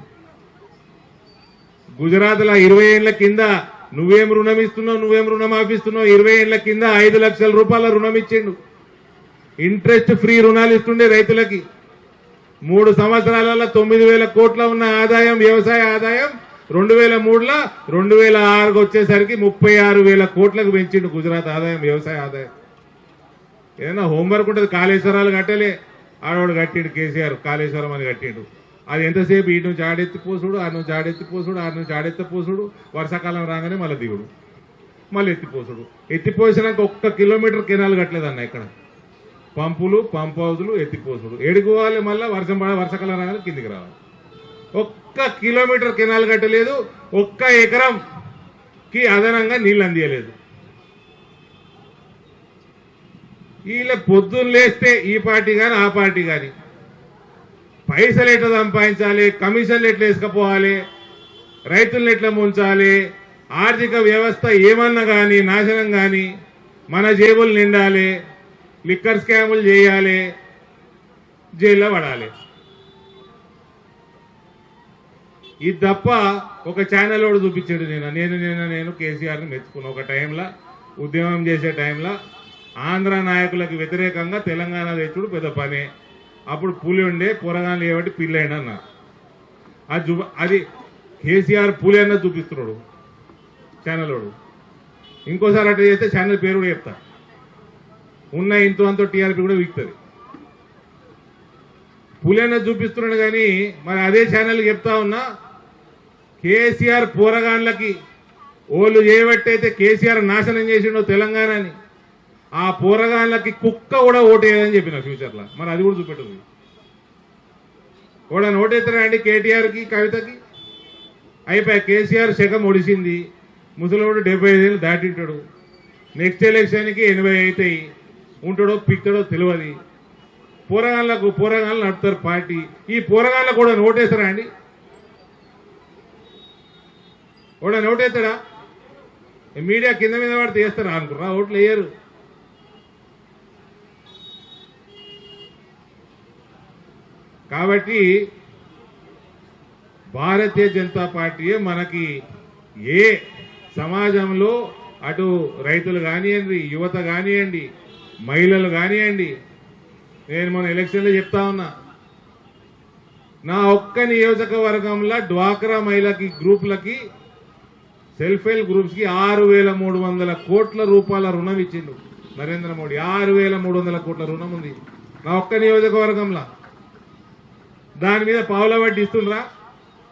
E: గుజరాత్లో 20 ఏళ్ల కింద నువ్వేం రుణం ఇస్తున్నావు, నువ్వేం రుణం ఆపిస్తున్నావు, 20 ఏళ్ల కింద 5 లక్షల రూపాయల రుణం ఇచ్చిండు. ఇంట్రెస్ట్ ఫ్రీ రుణాలు ఇస్తుండే రైతులకి. 3 సంవత్సరాలలో 9,000 కోట్ల ఉన్న ఆదాయం, వ్యవసాయ ఆదాయం 2003లో 2006కు వచ్చేసరికి 36,000 కోట్లకు పెంచిండు గుజరాత్ ఆదాయం, వ్యవసాయ ఆదాయం. ఏదైనా హోంవర్క్ ఉంటుంది. కాళేశ్వరాలు కట్టలే, ఆడవాడు కట్టిండు కేసీఆర్, కాళేశ్వరం అని కట్టిండు. అది ఎంతసేపు ఈ నుంచి ఆడెత్తిపోసుడు, ఆడ నుంచి ఆడెత్తిపోసుడు, ఆడ నుంచి ఆడెత్తిపోసుడు, వర్షాకాలం రాగానే మళ్ళీ దిగుడు, మళ్ళీ ఎత్తిపోసుడు. ఎత్తిపోసినాక 1 కిలోమీటర్ కెనాలు కట్టలేదన్న ఇక్కడ. పంపులు, పంప్ హౌజులు, ఎత్తిపోసుడు. ఎడుకోవాలి, మళ్ళీ వర్షాకాలం రాగానే కిందికి రావాలి. 1 కిలోమీటర్ కెనాలు కట్టలేదు, 1 ఎకరంకి అదనంగా నీళ్ళు అందియలేదు. వీళ్ళ పొద్దున్న లేస్తే ఈ పార్టీ కానీ ఆ పార్టీ కానీ పైసలు ఎట్లా సంపాదించాలి, కమిషన్లు ఎట్లా వేసుకపోవాలి, రైతులను ఎట్లా ముంచాలి, ఆర్థిక వ్యవస్థ ఏమన్నా కానీ నాశనం కానీ మన జేబులు నిండాలి, లిక్కర్ స్కాములు చేయాలి, జైల్లో పడాలి. ఇది తప్ప ఒక ఛానల్ వాడు చూపించాడు. నేను కేసీఆర్ని మెచ్చుకున్నా. ఒక టైంలో ఉద్యమం చేసే టైంలో ఆంధ్ర నాయకులకు వ్యతిరేకంగా తెలంగాణ తెచ్చుడు పెద్ద పనే. అప్పుడు పులి ఉండే, పొరగాలు ఏబట్టి పిల్లైండి అన్న. అది కేసీఆర్ పులి అన్న చూపిస్తున్నాడు ఛానల్ వాడు. ఇంకోసారి అట్లా చేస్తే ఛానల్ పేరు కూడా చెప్తా. ఉన్న ఇంతో అంతో టీఆర్పీ కూడా వీక్తుంది. పులి అన్న చూపిస్తున్నాడు కానీ మరి అదే ఛానల్ చెప్తా ఉన్నా, కేసీఆర్ పోరగాన్లకి ఓళ్ళు చేయబట్టయితే కేసీఆర్ నాశనం చేసిండో తెలంగాణని, ఆ పోరగాన్లకి కుక్క కూడా ఓటేయదని చెప్పిన ఫ్యూచర్లో. మరి అది కూడా చూపెట్టుంది. కూడా ఓటేస్తారా అండి కేటీఆర్కి, కవితకి? అయిపోయా. కేసీఆర్ శకం ఒడిసింది. ముసలోడు 75 ఏళ్ళు దాటింటాడు. నెక్స్ట్ ఎలక్షన్కి 80 అవుతాయి. ఉంటాడో పిక్తాడో తెలియదు. పోరగాళ్ళు నడుపుతారు పార్టీ. ఈ పోరగాళ్ళకు కూడా ఓటేస్తారా అండి? కూడా ఓటేస్తాడా? మీడియా కింద మీద పడితే వేస్తారా అనుకున్నా? ఓట్లు వేయరు. కాబట్టి భారతీయ జనతా పార్టీయే మనకి ఏ సమాజంలో అటు రైతులు కానివ్వండి, యువత కానివ్వండి, మహిళలు కానివ్వండి. నేను మన ఎలక్షన్లో చెప్తా ఉన్నా, నా ఒక్క నియోజకవర్గంలో డ్వాక్రా మహిళకి గ్రూపులకి, సెల్ఫ్ హెల్ప్ గ్రూప్స్కి 6,300 కోట్ల రూపాయల రుణం ఇచ్చిండు నరేంద్ర మోడీ. 6,300 కోట్ల రుణం ఉంది నా ఒక్క నియోజకవర్గంలో. దాని మీద పావుల వడ్డీ ఇస్తుండ్రా?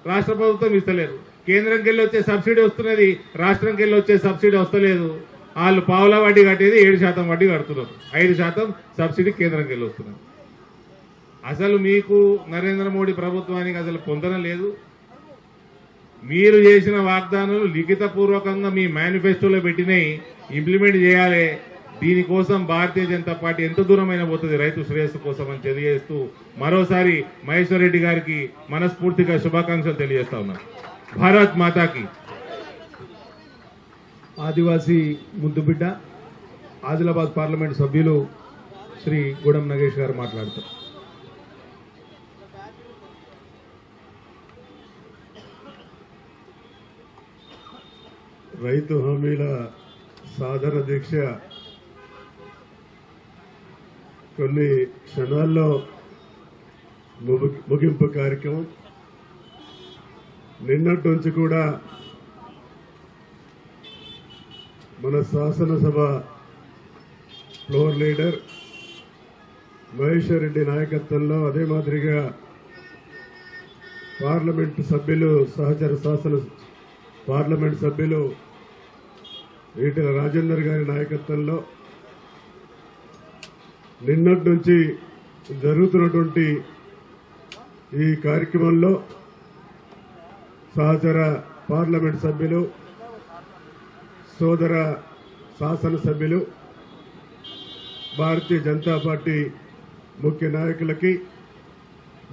E: రాష్ట్ర ప్రభుత్వం ఇస్తలేదు. కేంద్రంకి వెళ్ళి వచ్చే సబ్సిడీ వస్తున్నది, రాష్ట్రంకి వెళ్ళి వచ్చే సబ్సిడీ వస్తలేదు. వాళ్ళు పావుల వడ్డీ కట్టేది 7% వడ్డీ కడుతున్నారు. 5% సబ్సిడీ కేంద్రంకి వెళ్ళి వస్తున్నారు. అసలు మీకు నరేంద్ర మోడీ ప్రభుత్వానికి అసలు పొందన లేదు. మీరు చేసిన వాగ్దానాలు లిఖితపూర్వకంగా మీ మేనిఫెస్టోలో పెట్టినవి ఇంప్లిమెంట్ చేయాలి. దీనికోసం భారతీయ జనతా పార్టీ ఎంత దూరమైన పోతుంది రైతు శ్రేయస్సు కోసం అని తెలియజేస్తూ మరోసారి మహేశ్వర్ రెడ్డి గారికి మనస్ఫూర్తిగా శుభాకాంక్షలు తెలియజేస్తా ఉన్నాను. భారత్ మాతాకి.
D: ఆదివాసీ ముద్దుబిడ్డ ఆదిలాబాద్ పార్లమెంట్ సభ్యులు శ్రీ గూడెం నగేష్ గారు మాట్లాడతారు.
F: రైతు హామీల సాధన దీక్ష కొన్ని క్షణాల్లో ముగింపు కార్యక్రమం. నిన్నటి నుంచి కూడా మన శాసనసభ ఫ్లోర్ లీడర్ మహేశ్వర్ రెడ్డి నాయకత్వంలో, అదే మాదిరిగా పార్లమెంటు సభ్యులు, సహచర శాసన పార్లమెంట్ సభ్యులు ఈటెల రాజేందర్ గారి నాయకత్వంలో నిన్నటి నుంచి జరుగుతున్నటువంటి ఈ కార్యక్రమంలో సహచర పార్లమెంట్ సభ్యులు, సోదర శాసనసభ్యులు, భారతీయ జనతా పార్టీ ముఖ్య నాయకులకి,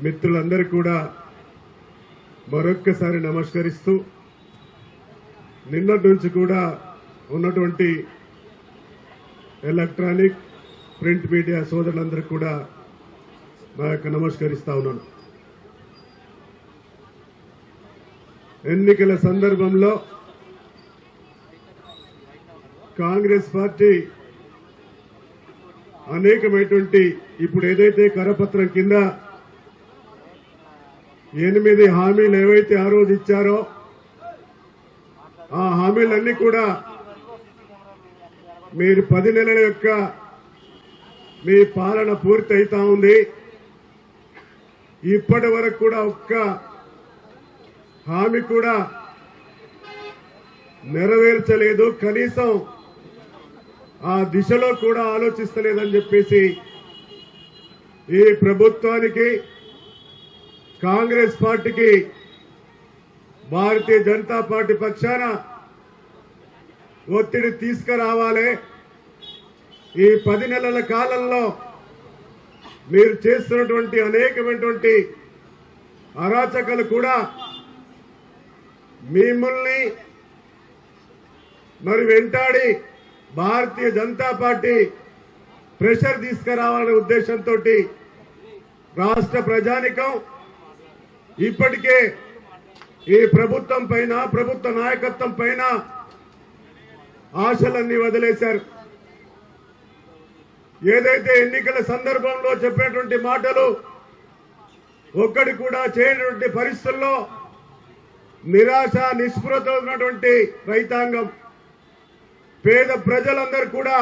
F: మిత్రులందరికీ కూడా మరొక్కసారి నమస్కరిస్తూ, నిన్నటి నుంచి కూడా ఉన్నటువంటి ఎలక్ట్రానిక్, ప్రింట్ మీడియా సోదరులందరికీ కూడా నా యొక్క నమస్కరిస్తా ఉన్నాను. ఎన్నికల సందర్భంలో కాంగ్రెస్ పార్టీ అనేకమైనటువంటి, ఇప్పుడు ఏదైతే కరపత్రం కింద 8 హామీలు ఏవైతే ఆ రోజు ఇచ్చారో ఆ హామీలన్నీ కూడా మీరు 10 నెలల యొక్క మీ పాలన పూర్తి అవుతా ఉంది. ఇప్పటి వరకు కూడా ఒక్క హామీ కూడా నెరవేర్చలేదు, కనీసం ఆ దిశలో కూడా ఆలోచిస్తలేదని చెప్పేసి ఈ ప్రభుత్వానికి, కాంగ్రెస్ పార్టీకి భారతీయ జనతా పార్టీ పక్షాన ఒత్తిడి తీసుకురావాలి. ఈ 10 నెలల కాలంలో మీరు చేస్తున్నటువంటి అనేకమైనటువంటి అరాచకాలు కూడా మిమ్మల్ని మరి వెంటాడి భారతీయ జనతా పార్టీ ప్రెషర్ తీసుకురావాలనే ఉద్దేశంతో రాష్ట్ర ప్రజానికం ఇప్పటికే ఈ ప్రభుత్వం పైన, ప్రభుత్వ నాయకత్వం పైన ఆశలన్నీ వదిలేశారు. ఏదైతే ఎన్నికల సందర్భంలో చెప్పినటువంటి మాటలు ఒక్కడి కూడా చేయనటువంటి పరిస్థితుల్లో నిరాశ, నిస్పృహతో ఉన్నటువంటి రైతాంగం, పేద ప్రజలందరూ కూడా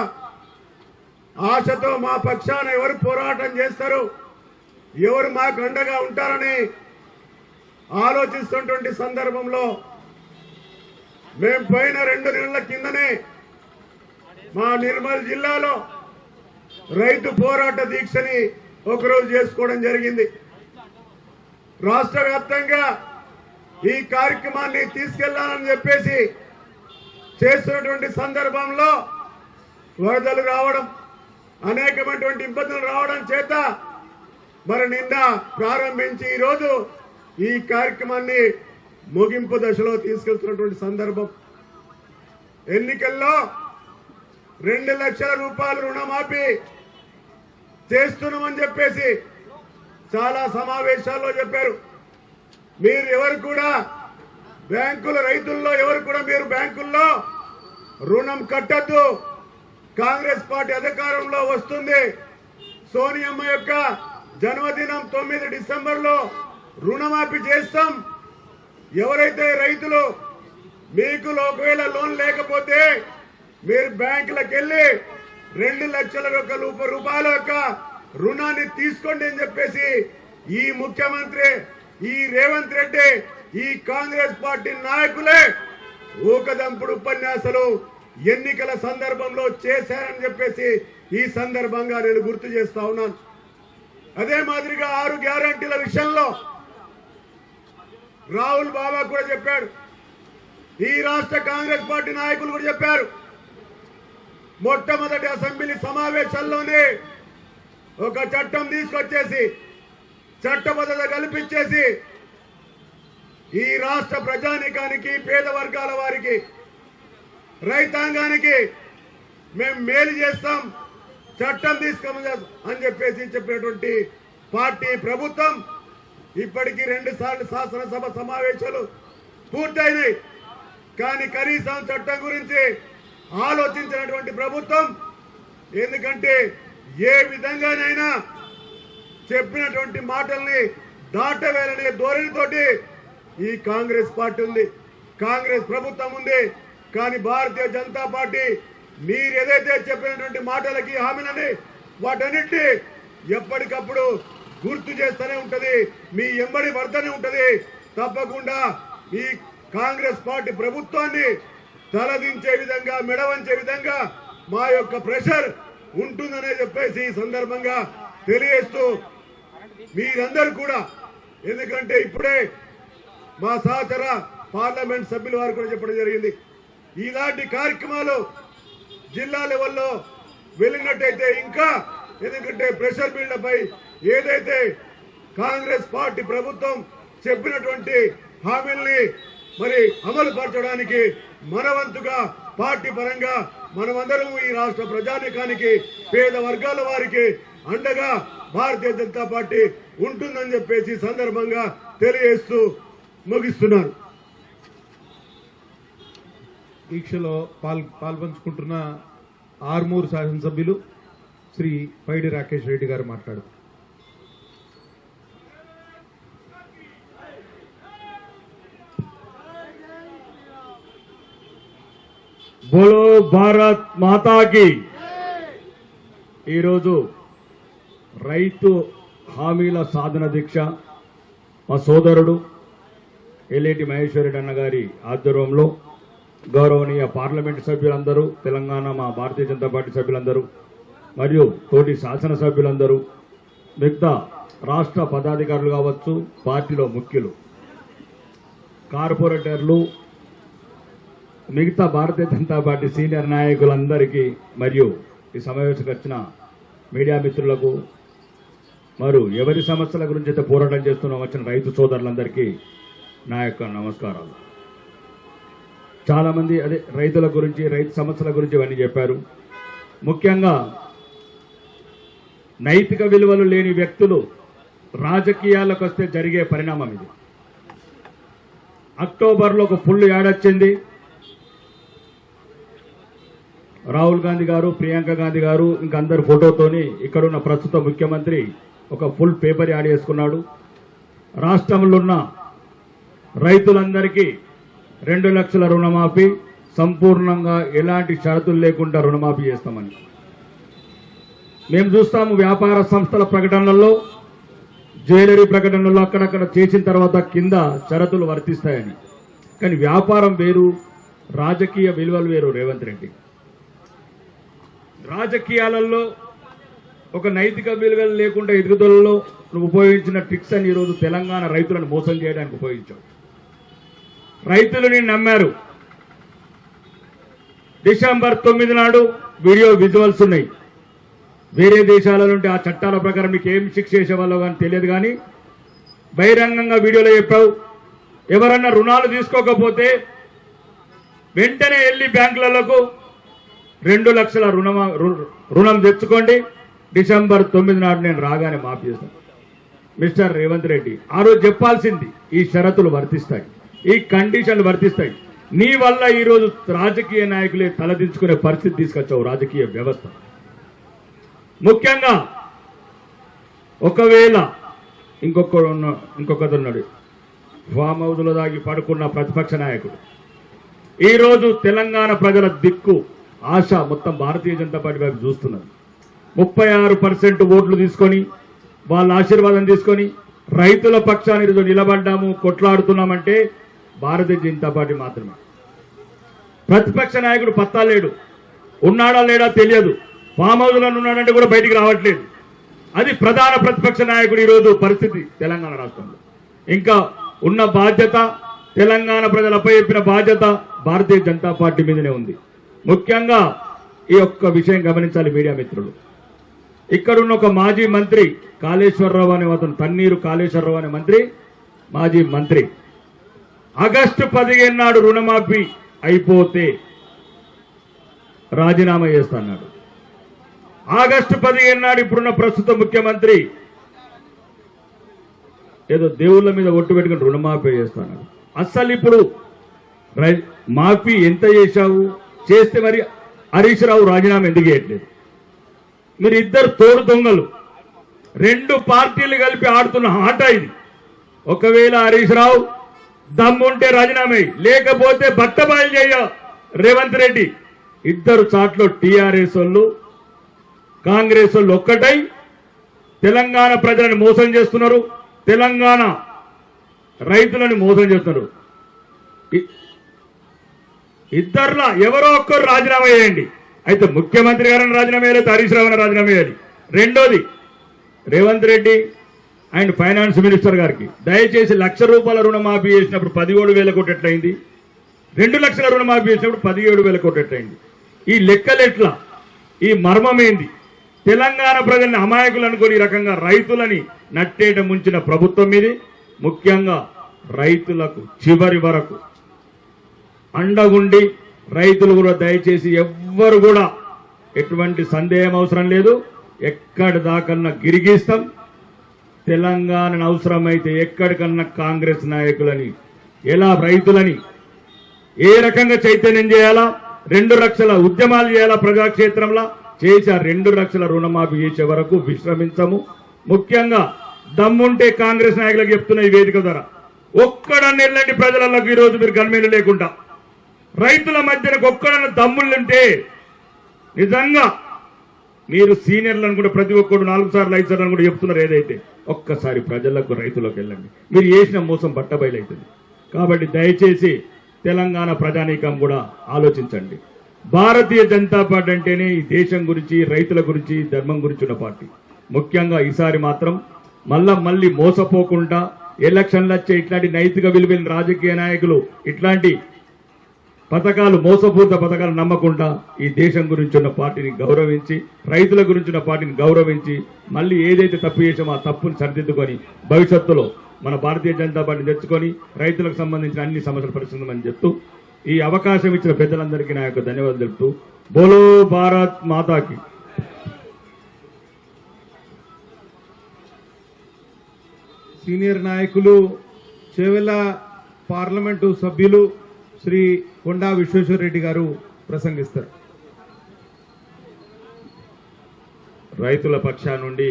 F: ఆశతో మా పక్షాన ఎవరు పోరాటం చేస్తారు, ఎవరు మాకు అండగా ఉంటారని ఆలోచిస్తున్నటువంటి సందర్భంలో మేము పోయిన 2 నెలల కిందనే మా నిర్మల్ జిల్లాలో రైతు పోరాట దీక్షని ఒకరోజు చేసుకోవడం జరిగింది. రాష్ట్ర వ్యాప్తంగా ఈ కార్యక్రమాన్ని తీసుకెళ్లాలని చెప్పేసి చేస్తున్నటువంటి సందర్భంలో వరదలు రావడం, అనేకమైనటువంటి ఇబ్బందులు రావడం చేత మరి నిన్న ప్రారంభించి ఈరోజు ఈ కార్యక్రమాన్ని ముగింపు దశలో తీసుకెళ్తున్నటువంటి సందర్భం. ఎన్నికల్లో 2 లక్షల రూపాయలు రుణమాఫీ చేస్తున్నామని చెప్పేసి చాలా సమావేశాల్లో చెప్పారు. మీరు ఎవరు కూడా బ్యాంకుల, రైతుల్లో ఎవరు కూడా మీరు బ్యాంకుల్లో రుణం కట్టద్దు. కాంగ్రెస్ పార్టీ అధికారంలో వస్తుంది. సోనియమ్మ యొక్క జన్మదినం 9 డిసెంబర్లో రుణమాఫీ చేస్తాం. ఎవరైతే రైతులు మీకు ఒకవేళ లోన్ లేకపోతే మీరు బ్యాంకులకు వెళ్లి 2 లక్షల రూపాయల యొక్క రుణాన్ని తీసుకోండి అని చెప్పేసి ఈ ముఖ్యమంత్రి, ఈ రేవంత్ రెడ్డి, ఈ కాంగ్రెస్ పార్టీ నాయకులే ఊకదంపుడు ఉపన్యాసాలు ఎన్నికల సందర్భంలో చేశారని చెప్పేసి ఈ సందర్భంగా నేను గుర్తు చేస్తా ఉన్నాను. అదే మాదిరిగా 6 గ్యారంటీల విషయంలో రాహుల్ బాబా కూడా చెప్పాడు, ఈ రాష్ట్ర కాంగ్రెస్ పార్టీ నాయకులు కూడా చెప్పారు. మొట్టమొదటి అసెంబ్లీ సమావేశాల్లోనే ఒక చట్టం తీసుకొచ్చేసి చట్టబద్ధత కల్పించేసి ఈ రాష్ట్ర ప్రజానీకానికి పేద వర్గాల వారికి రైతాంగానికి మేము మేలు చేస్తాం చట్టం తీసుకోమని అని చెప్పేసి చెప్పినటువంటి పార్టీ ప్రభుత్వం ఇప్పటికీ 2 సార్లు శాసనసభ సమావేశాలు పూర్తయినాయి. కానీ కనీసం చట్టం గురించి ఆలోచించినటువంటి ప్రభుత్వం, ఎందుకంటే ఏ విధంగానైనా చెప్పినటువంటి మాటల్ని దాటవేలనే ధోరణితోటి ఈ కాంగ్రెస్ పార్టీ ఉంది, కాంగ్రెస్ ప్రభుత్వం ఉంది. కానీ భారతీయ జనతా పార్టీ మీరు ఏదైతే చెప్పినటువంటి మాటలకి హామీలని వాటన్నిటిని ఎప్పటికప్పుడు గుర్తు చేస్తూనే ఉంటది, మీ ఎంబడి పడుతూనే ఉంటది. తప్పకుండా ఈ కాంగ్రెస్ పార్టీ ప్రభుత్వాన్ని తలదించే విధంగా మెడవంచే విధంగా మా యొక్క ప్రెషర్ ఉంటుందనే చెప్పేసి ఈ సందర్భంగా తెలియజేస్తూ మీరందరూ కూడా, ఎందుకంటే ఇప్పుడే మా సహచర పార్లమెంట్ సభ్యుల వారు కూడా చెప్పడం జరిగింది, ఇలాంటి కార్యక్రమాలు జిల్లా లెవెల్లో వెళ్ళినట్టయితే ఇంకా, ఎందుకంటే ప్రెషర్ బిల్డ్ పై ఏదైతే కాంగ్రెస్ పార్టీ ప్రభుత్వం చెప్పినటువంటి హామీల్ని మరి అమలు పరచడానికి మనవంతుగా పార్టీ పరంగా మనమందరం ఈ రాష్ట్ర ప్రజానీకానికి పేద వర్గాల వారికి అండగా భారతీయ జనతా పార్టీ ఉంటుందని చెప్పేసి సందర్భంగా తెలియజేస్తూ ముగిస్తున్నారు.
D: దీక్షలో పాల్పంచుకుంటున్న ఆర్మూరు శాసనసభ్యులు శ్రీ పైడి రాకేష్ రెడ్డి గారు మాట్లాడుతారు.
G: బోలో భారత్ మాతాకి. ఈరోజు రైతు హామీల సాధన దీక్ష మా సోదరుడు ఎల్లేటి మహేశ్వరరెడ్డి అన్న గారి ఆధ్వర్యంలో గౌరవనీయ పార్లమెంటు సభ్యులందరూ, తెలంగాణ మా భారతీయ జనతా పార్టీ సభ్యులందరూ మరియు తోటి శాసనసభ్యులందరూ, మిగతా రాష్ట్ర పదాధికారులు కావచ్చు, పార్టీలో ముఖ్యులు, కార్పొరేటర్లు, మిగతా భారతీయ జనతా పార్టీ సీనియర్ నాయకులందరికీ మరియు ఈ సమావేశంకి వచ్చిన మీడియా మిత్రులకు మరియు ఎవరి సమస్యల గురించి అయితే పోరాటం చేస్తున్నాం వచ్చిన రైతు సోదరులందరికీ నా యొక్క నమస్కారాలు. చాలామంది అదే రైతుల గురించి, రైతు సమస్యల గురించి ఇవన్నీ చెప్పారు. ముఖ్యంగా నైతిక విలువలు లేని వ్యక్తులు రాజకీయాలకు వస్తే జరిగే పరిణామం ఇది. అక్టోబర్లో ఒక ఫుల్ యాడ్ వచ్చింది. రాహుల్ గాంధీ గారు, ప్రియాంక గాంధీ గారు ఇంకా అందరు ఫోటోతోని ఇక్కడున్న ప్రస్తుత ముఖ్యమంత్రి ఒక ఫుల్ పేపర్ యాడ్ చేసుకున్నాడు. రాష్ట్రంలో ఉన్న రైతులందరికీ 2 లక్షల రుణమాఫీ, సంపూర్ణంగా ఎలాంటి షరతులు లేకుండా రుణమాఫీ చేస్తామని. మేము చూస్తాము వ్యాపార సంస్థల ప్రకటనలలో, జ్యువెలరీ ప్రకటనలో అక్కడక్కడ చేసిన తర్వాత కింద షరతులు వర్తిస్తాయని. కానీ వ్యాపారం వేరు, రాజకీయ విలువలు వేరు. రేవంత్ రెడ్డి రాజకీయాలలో ఒక నైతిక విలువలు లేకుండా ఎదుగుదలలో నువ్వు ఉపయోగించిన ట్రిక్స్ అని ఈరోజు తెలంగాణ రైతులను మోసం చేయడానికి ఉపయోగించావు. రైతులని నమ్మారు. డిసెంబర్ 9 నాడు వీడియో విజువల్స్ ఉన్నాయి. వేరే దేశాల నుండి ఆ చట్టాల ప్రకారం మీకు ఏం శిక్ష చేసేవాళ్ళో కానీ తెలియదు, కానీ బహిరంగంగా వీడియోలో చెప్పావు. ఎవరన్నా రుణాలు తీసుకోకపోతే వెంటనే వెళ్ళి బ్యాంకులకు 2 లక్షల రుణం తెచ్చుకోండి, డిసెంబర్ 9 నాడు నేను రాగానే మాఫీ చేస్తాను. మిస్టర్ రేవంత్ రెడ్డి ఆ రోజు చెప్పాల్సింది ఈ షరతులు వర్తిస్తాయి, ఈ కండిషన్లు వర్తిస్తాయి. నీ వల్ల ఈరోజు రాజకీయ నాయకులే తలదించుకునే పరిస్థితి తీసుకొచ్చావు రాజకీయ వ్యవస్థ. ముఖ్యంగా ఒకవేళ ఇంకొకరున్నాడు ఫామ్ హౌస్లో దాగి పడుకున్న ప్రతిపక్ష నాయకుడు, ఈరోజు తెలంగాణ ప్రజల దిక్కు ఆశ మొత్తం భారతీయ జనతా పార్టీ వైపు చూస్తున్నారు. 36% ఓట్లు తీసుకొని వాళ్ళ ఆశీర్వాదం తీసుకొని రైతుల పక్షాన్ని ఈరోజు నిలబడ్డాము, కొట్లాడుతున్నామంటే భారతీయ జనతా పార్టీ మాత్రమే. ప్రతిపక్ష నాయకుడు పత్తా లేడు, ఉన్నాడా లేడా తెలియదు, ఫామ్ హౌస్లో ఉన్నాడంటే కూడా బయటికి రావట్లేదు. అది ప్రధాన ప్రతిపక్ష నాయకుడు ఈరోజు పరిస్థితి తెలంగాణ రాష్ట్రంలో. ఇంకా ఉన్న బాధ్యత, తెలంగాణ ప్రజలపై చెప్పిన బాధ్యత భారతీయ జనతా పార్టీ మీదనే ఉంది. ముఖ్యంగా ఈ ఒక్క విషయం గమనించాలి మీడియా మిత్రులు. ఇక్కడున్న ఒక మాజీ మంత్రి కాళేశ్వరరావు అనే అతను, తన్నీరు కాళేశ్వరరావు అనే మంత్రి, మాజీ మంత్రి, ఆగస్టు 15 నాడు రుణమాఫీ అయిపోతే రాజీనామా చేస్తున్నాడు. ఆగస్టు 15 నాడు ఇప్పుడున్న ప్రస్తుత ముఖ్యమంత్రి ఏదో దేవుళ్ళ మీద ఒట్టు పెట్టుకుని రుణమాఫీ చేస్తున్నాడు. అస్సలు ఇప్పుడు మాఫీ ఎంత చేశావు, చేస్తే మరి హరీష్ రావు రాజీనామా ఎందుకు చేయట్లేదు? మీరు ఇద్దరు తోడు దొంగలు, 2 పార్టీలు కలిపి ఆడుతున్న ఆట ఇది. ఒకవేళ హరీష్ రావు దమ్ముంటే రాజీనామా, లేకపోతే బట్టబయలు చేయ రేవంత్ రెడ్డి. ఇద్దరు చాట్లో టీఆర్ఎస్ వాళ్ళు కాంగ్రెస్ వాళ్ళు ఒక్కటై తెలంగాణ ప్రజలను మోసం చేస్తున్నారు, తెలంగాణ రైతులను మోసం చేస్తున్నారు. ఇద్దరులా ఎవరో ఒక్కరు రాజీనామా చేయండి. అయితే ముఖ్యమంత్రి గారిని రాజీనామా చేయాలి, హరీష్ రావుని రాజీనామా చేయాలి. రెండోది, Revanth Reddy and finance minister గారికి దయచేసి ₹1,00,000 రుణమాఫీ చేసినప్పుడు 17,000 కోట్లు ఎట్లయింది, 2 లక్షల రుణమాఫీ చేసినప్పుడు 17,000 కోట్లు ఎట్లయింది? ఈ లెక్కలు ఎట్లా, ఈ మర్మం ఏంది? తెలంగాణ ప్రజల్ని అమాయకులు అనుకుని ఈ రకంగా రైతులని నట్టేట ముంచిన ప్రభుత్వం ఇది. ముఖ్యంగా రైతులకు చివరి వరకు అండగుండి, రైతులు కూడా దయచేసి ఎవ్వరు కూడా ఎటువంటి సందేహం అవసరం లేదు, ఎక్కడి దాకన్నా గిరిగిస్తాం. తెలంగాణను అవసరమైతే ఎక్కడికన్నా కాంగ్రెస్ నాయకులని, ఎలా రైతులని ఏ రకంగా చైతన్యం చేయాలా, 2 లక్షల ఉద్యమాలు చేయాలా ప్రజాక్షేత్రంలో చేసి ఆ 2 లక్షల రుణమాఫీ చేసే వరకు విశ్రమించము. ముఖ్యంగా దమ్ముంటే కాంగ్రెస్ నాయకులకు చెప్తున్న ఈ వేదిక ద్వారా ఒక్కడన్నా వెళ్ళండి ప్రజలకు. ఈరోజు మీరు గన్మేలు లేకుండా రైతుల మధ్యన ఒక్కడన్నా దమ్ములుంటే నిజంగా మీరు సీనియర్లను కూడా ప్రతి ఒక్కరు 4 సార్లు 5 సార్లు కూడా చెప్తున్నారు. ఏదైతే ఒక్కసారి ప్రజలకు రైతులకు వెళ్ళండి, మీరు చేసిన మోసం బట్టబయలవుతుంది. కాబట్టి దయచేసి తెలంగాణ ప్రజానీకం కూడా ఆలోచించండి. భారతీయ జనతా పార్టీ అంటేనే ఈ దేశం గురించి, రైతుల గురించి, ధర్మం గురించి ఉన్న పార్టీ. ముఖ్యంగా ఈసారి మాత్రం మళ్ళీ మోసపోకుండా ఎలక్షన్లు వచ్చే ఇట్లాంటి నైతిక విలువైన రాజకీయ నాయకులు ఇట్లాంటి పథకాలు, మోసపూరిత పథకాలు నమ్మకుండా ఈ దేశం గురించి ఉన్న పార్టీని గౌరవించి, రైతుల గురించి ఉన్న పార్టీని గౌరవించి, మళ్ళీ ఏదైతే తప్పు చేసామో ఆ తప్పుని సరిదిద్దుకొని భవిష్యత్తులో మన భారతీయ జనతా పార్టీని తెచ్చుకొని రైతులకు సంబంధించిన అన్ని సమస్యలు పరిష్కరించమని చెప్తూ ఈ అవకాశం ఇచ్చిన పెద్దలందరికీ నా యొక్క ధన్యవాదాలు తెలుపుతూ బోలో భారత్ మాతాకి.
D: సీనియర్ నాయకులు చేవెళ్ల పార్లమెంటు సభ్యులు శ్రీ కొండా విశ్వేశ్వరరెడ్డి గారు ప్రసంగిస్తారు.
E: రైతుల పక్షా నుండి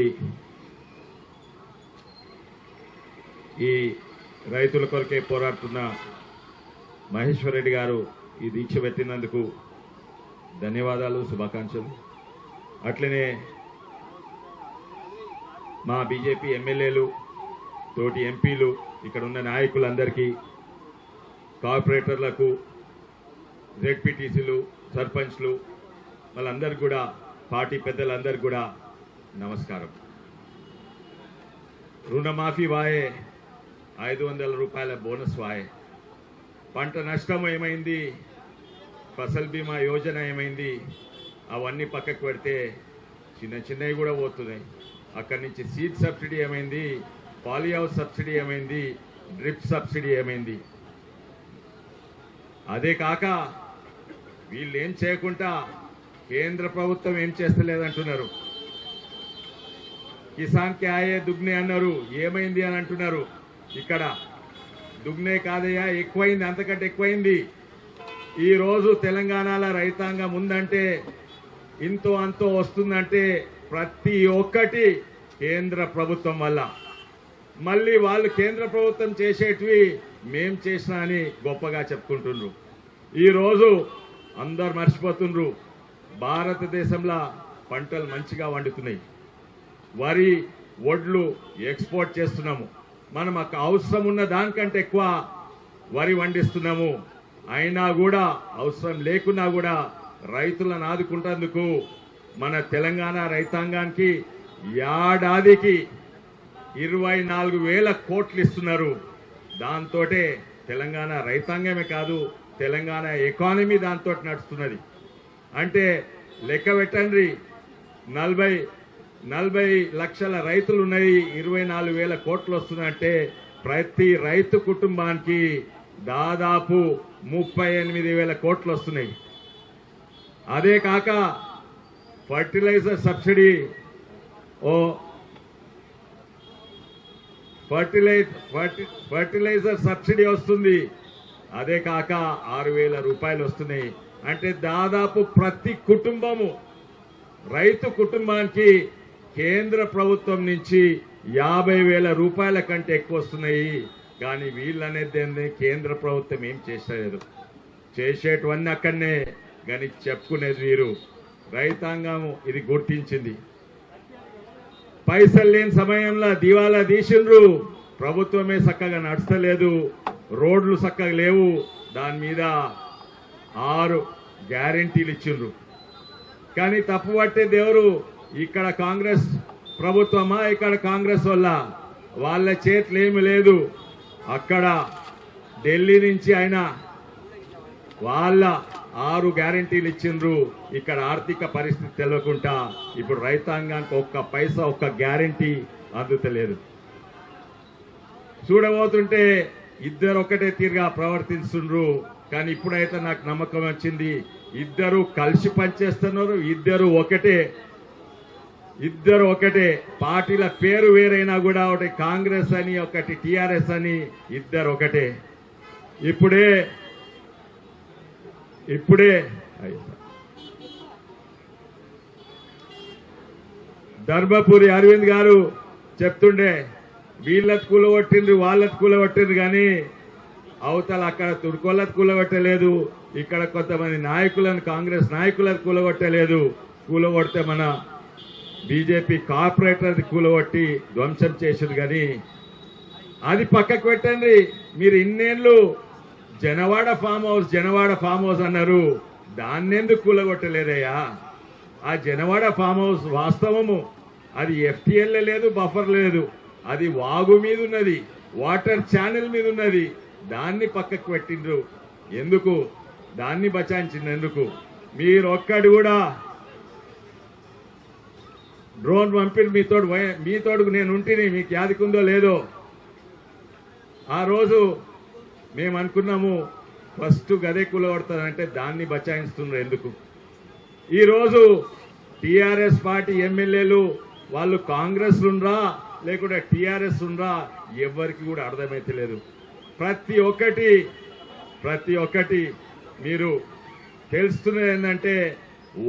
E: ఈ రైతుల కొరకే పోరాడుతున్న మహేశ్వర్ రెడ్డి గారు ఈ దీక్ష పెట్టినందుకు ధన్యవాదాలు, శుభాకాంక్షలు. అట్లనే మా బీజేపీ ఎమ్మెల్యేలు, తోటి ఎంపీలు, ఇక్కడ ఉన్న నాయకులందరికీ, కార్పొరేటర్లకు, జెడ్పీటీసీలు, సర్పంచ్లు, వాళ్ళందరికీ కూడా, పార్టీ పెద్దలందరికీ కూడా నమస్కారం. రుణమాఫీ వాయే, 500 రూపాయల బోనస్ వాయే, పంట నష్టం ఏమైంది, ఫసల్ బీమా యోజన ఏమైంది, అవన్నీ పక్కకు పెడితే చిన్నవి కూడా పోతున్నాయి. అక్కడి నుంచి సీడ్ సబ్సిడీ ఏమైంది, పాలీ హౌస్ సబ్సిడీ ఏమైంది, డ్రిప్ సబ్సిడీ ఏమైంది. అదే కాక వీళ్ళు ఏం చేయకుండా కేంద్ర ప్రభుత్వం ఏం చేస్తలేదంటున్నారు. కిసాన్ కే ఆయే దుగ్నే అన్నారు, ఏమైంది అని అంటున్నారు. ఇక్కడ దుగ్నే కాదయ్యా, ఎక్కువైంది, అంతకంటే ఎక్కువైంది. ఈరోజు తెలంగాణలో రైతాంగం ఉందంటే, ఇంతో అంతో వస్తుందంటే ప్రతి ఒక్కటి కేంద్ర ప్రభుత్వం వల్ల. మళ్ళీ వాళ్ళు కేంద్ర ప్రభుత్వం చేసేటివి మేం చేసినా అని గొప్పగా చెప్పుకుంటున్నారు. ఈరోజు అందరు మర్చిపోతుండ్రు, భారతదేశంలో పంటలు మంచిగా వండుతున్నాయి. వరి, వడ్లు ఎక్స్పోర్ట్ చేస్తున్నాము. మనం అవసరం ఉన్న దానికంటే ఎక్కువ వరి వండిస్తున్నాము. అయినా కూడా, అవసరం లేకున్నా కూడా రైతులను ఆదుకుంటేందుకు మన తెలంగాణ రైతాంగానికి ఏడాదికి 24,000 కోట్లు ఇస్తున్నారు. దాంతోటే తెలంగాణ రైతాంగమే కాదు, తెలంగాణ ఎకానమీ దాంతో నడుస్తున్నది. అంటే లెక్క పెట్టండి. 40 లక్షల రైతులు ఉన్నాయి, 24,000 కోట్లు వస్తుందంటే ప్రతి రైతు కుటుంబానికి దాదాపు 38,000 కోట్లు వస్తున్నాయి. అదే కాక ఫర్టిలైజర్ సబ్సిడీ ఫర్టిలైజర్ సబ్సిడీ వస్తుంది. అదే కాక 6,000 రూపాయలు వస్తున్నాయి. అంటే దాదాపు ప్రతి కుటుంబము రైతు కుటుంబానికి కేంద్ర ప్రభుత్వం నుంచి 50,000 రూపాయల కంటే ఎక్కువ వస్తున్నాయి. కానీ వీళ్ళనేది కేంద్ర ప్రభుత్వం ఏం చేసలేదు. చేసేటివన్నీ అక్కడనే, కానీ చెప్పుకునేది వీరు. రైతాంగం ఇది గుర్తించింది. పైసలు లేని సమయంలో దివాలా తీసిండ్రు. ప్రభుత్వమే చక్కగా నడుస్తలేదు, రోడ్లు చక్కగా లేవు. దాని మీద 6 గ్యారెంటీలు ఇచ్చిండ్రు. కానీ తప్పు పట్టే దేవురు ఇక్కడ కాంగ్రెస్ ప్రభుత్వమా, ఇక్కడ కాంగ్రెస్ వాళ్ళ చేతులు ఏమి లేదు. అక్కడ ఢిల్లీ నుంచి ఆయన వాళ్ళ 6 గ్యారెంటీలు ఇచ్చిండ్రు. ఇక్కడ ఆర్థిక పరిస్థితి తెలియకుండా ఇప్పుడు రైతాంగానికి ఒక్క పైసా, ఒక్క గ్యారెంటీ అందుతలేదు. చూడబోతుంటే ఇద్దరు ఒకటే తీరుగా ప్రవర్తిస్తుండ్రు. కానీ ఇప్పుడైతే నాకు నమ్మకం వచ్చింది, ఇద్దరు కలిసి పనిచేస్తున్నారు. ఇద్దరు ఒకటే. పార్టీల పేరు వేరైనా కూడా ఒకటి కాంగ్రెస్ అని, ఒకటి టిఆర్ఎస్ అని, ఇద్దరు ఒకటే. ఇప్పుడే ధర్మపురి అరవింద్ గారు చెప్తుండే, వీళ్ళకి కూలగొట్టిండ్రు, వాళ్ళకి కూలగొట్టిండ్రు, కానీ అవతల అక్కడ తుర్కోళ్ళకి కూలగొట్టలేదు, ఇక్కడ కొంతమంది నాయకులను, కాంగ్రెస్ నాయకులకు కూలగొట్టలేదు. కూలగొడితే మన బీజేపీ కార్పొరేటర్ కూలగొట్టి ధ్వంసం చేసింది. కానీ అది పక్కకు పెట్టండి. మీరు ఇన్నేళ్ళు జనవాడ ఫామ్ హౌస్ అన్నారు, దాన్నెందుకు కూలగొట్టలేదయ్యా? ఆ జనవాడ ఫామ్ హౌస్ వాస్తవము, అది ఎఫ్టీఎల్ లేదు, బఫర్ లేదు, అది వాగు మీద ఉన్నది, వాటర్ ఛానల్ మీద ఉన్నది. దాన్ని పక్కకు పెట్టిండ్రు. ఎందుకు? దాన్ని బచాయించింది ఎందుకు? మీరు ఒక్కడు కూడా డ్రోన్ పంపిణీ మీతోడు నేను ఉంటిని, మీకు యాదికుందో లేదో. ఆ రోజు మేము అనుకున్నాము ఫస్ట్ గదే కూలగొడతారంటే దాన్ని బచాయిస్తున్నారు ఎందుకు? ఈరోజు టీఆర్ఎస్ పార్టీ ఎమ్మెల్యేలు వాళ్ళు కాంగ్రెస్ ఉండ్రా లేకుంటే టీఆర్ఎస్ ఉండ్రా ఎవరికి కూడా అర్థమైతలేదు. ప్రతి ఒక్కటి మీరు తెలుస్తున్నది ఏంటంటే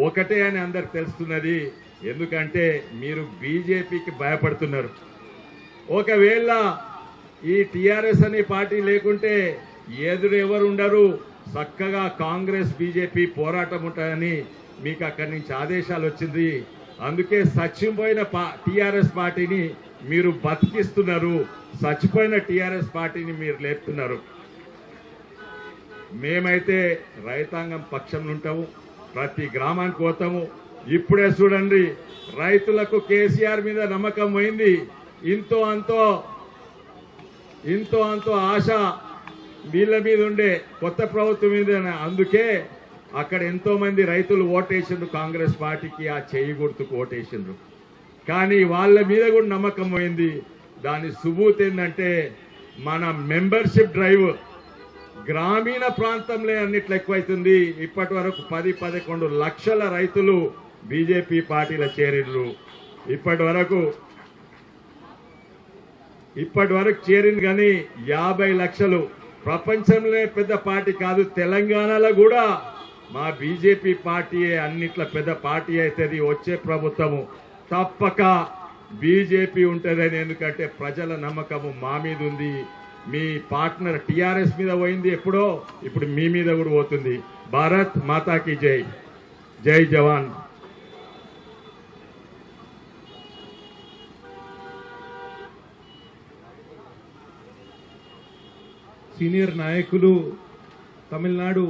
E: ఒకటే అని అందరికి తెలుస్తున్నది. ఎందుకంటే మీరు బీజేపీకి భయపడుతున్నారు. ఒకవేళ ఈ టీఆర్ఎస్ అనే పార్టీ లేకుంటే ఎదురు ఎవరు ఉండరు, చక్కగా కాంగ్రెస్ బీజేపీ పోరాటం ఉంటాయని మీకు అక్కడి నుంచి ఆదేశాలు వచ్చింది. అందుకే చచ్చిపోయిన టీఆర్ఎస్ పార్టీని మీరు బతికిస్తున్నారు, చచ్చిపోయిన టీఆర్ఎస్ పార్టీని మీరు లేపుతున్నారు. మేమైతే రైతాంగం పక్షం ఉంటాము, ప్రతి గ్రామానికి పోతాము. ఇప్పుడే చూడండి, రైతులకు కేసీఆర్ మీద నమ్మకం పోయింది. ఇంతో అంతో ఆశ వీళ్ళ మీద ఉండే కొత్త ప్రభుత్వం మీద. అందుకే అక్కడ ఎంతో మంది రైతులు ఓటేసిండ్రు కాంగ్రెస్ పార్టీకి, ఆ చేయి గుర్తుకు ఓటేసిండ్రు. కానీ వాళ్ళ మీద కూడా నమ్మకం పోయింది. దాని సుబూత్ ఏంటంటే మన మెంబర్షిప్ డ్రైవ్ గ్రామీణ ప్రాంతంలో అన్నిట్లో ఎక్కువైతుంది. ఇప్పటి వరకు 10-11 లక్షల రైతులు బీజేపీ పార్టీలో చేరిండ్రు. ఇప్పటి వరకు చేరింది. కానీ 50 లక్షలు ప్రపంచంలో పెద్ద పార్టీ కాదు, తెలంగాణలో కూడా మా బీజేపీ పార్టీయే అన్నిట్లో పెద్ద పార్టీ అవుతుంది. వచ్చే ప్రభుత్వము తప్పక బీజేపీ ఉంటుందని, ఎందుకంటే ప్రజల నమ్మకము మా మీద ఉంది. మీ పార్ట్నర్ టీఆర్ఎస్ మీద పోయింది ఎప్పుడో, ఇప్పుడు మీ మీద కూడా పోతుంది. భారత్ మాతాకి జై, జై జవాన్.
D: సీనియర్ నాయకులు తమిళనాడు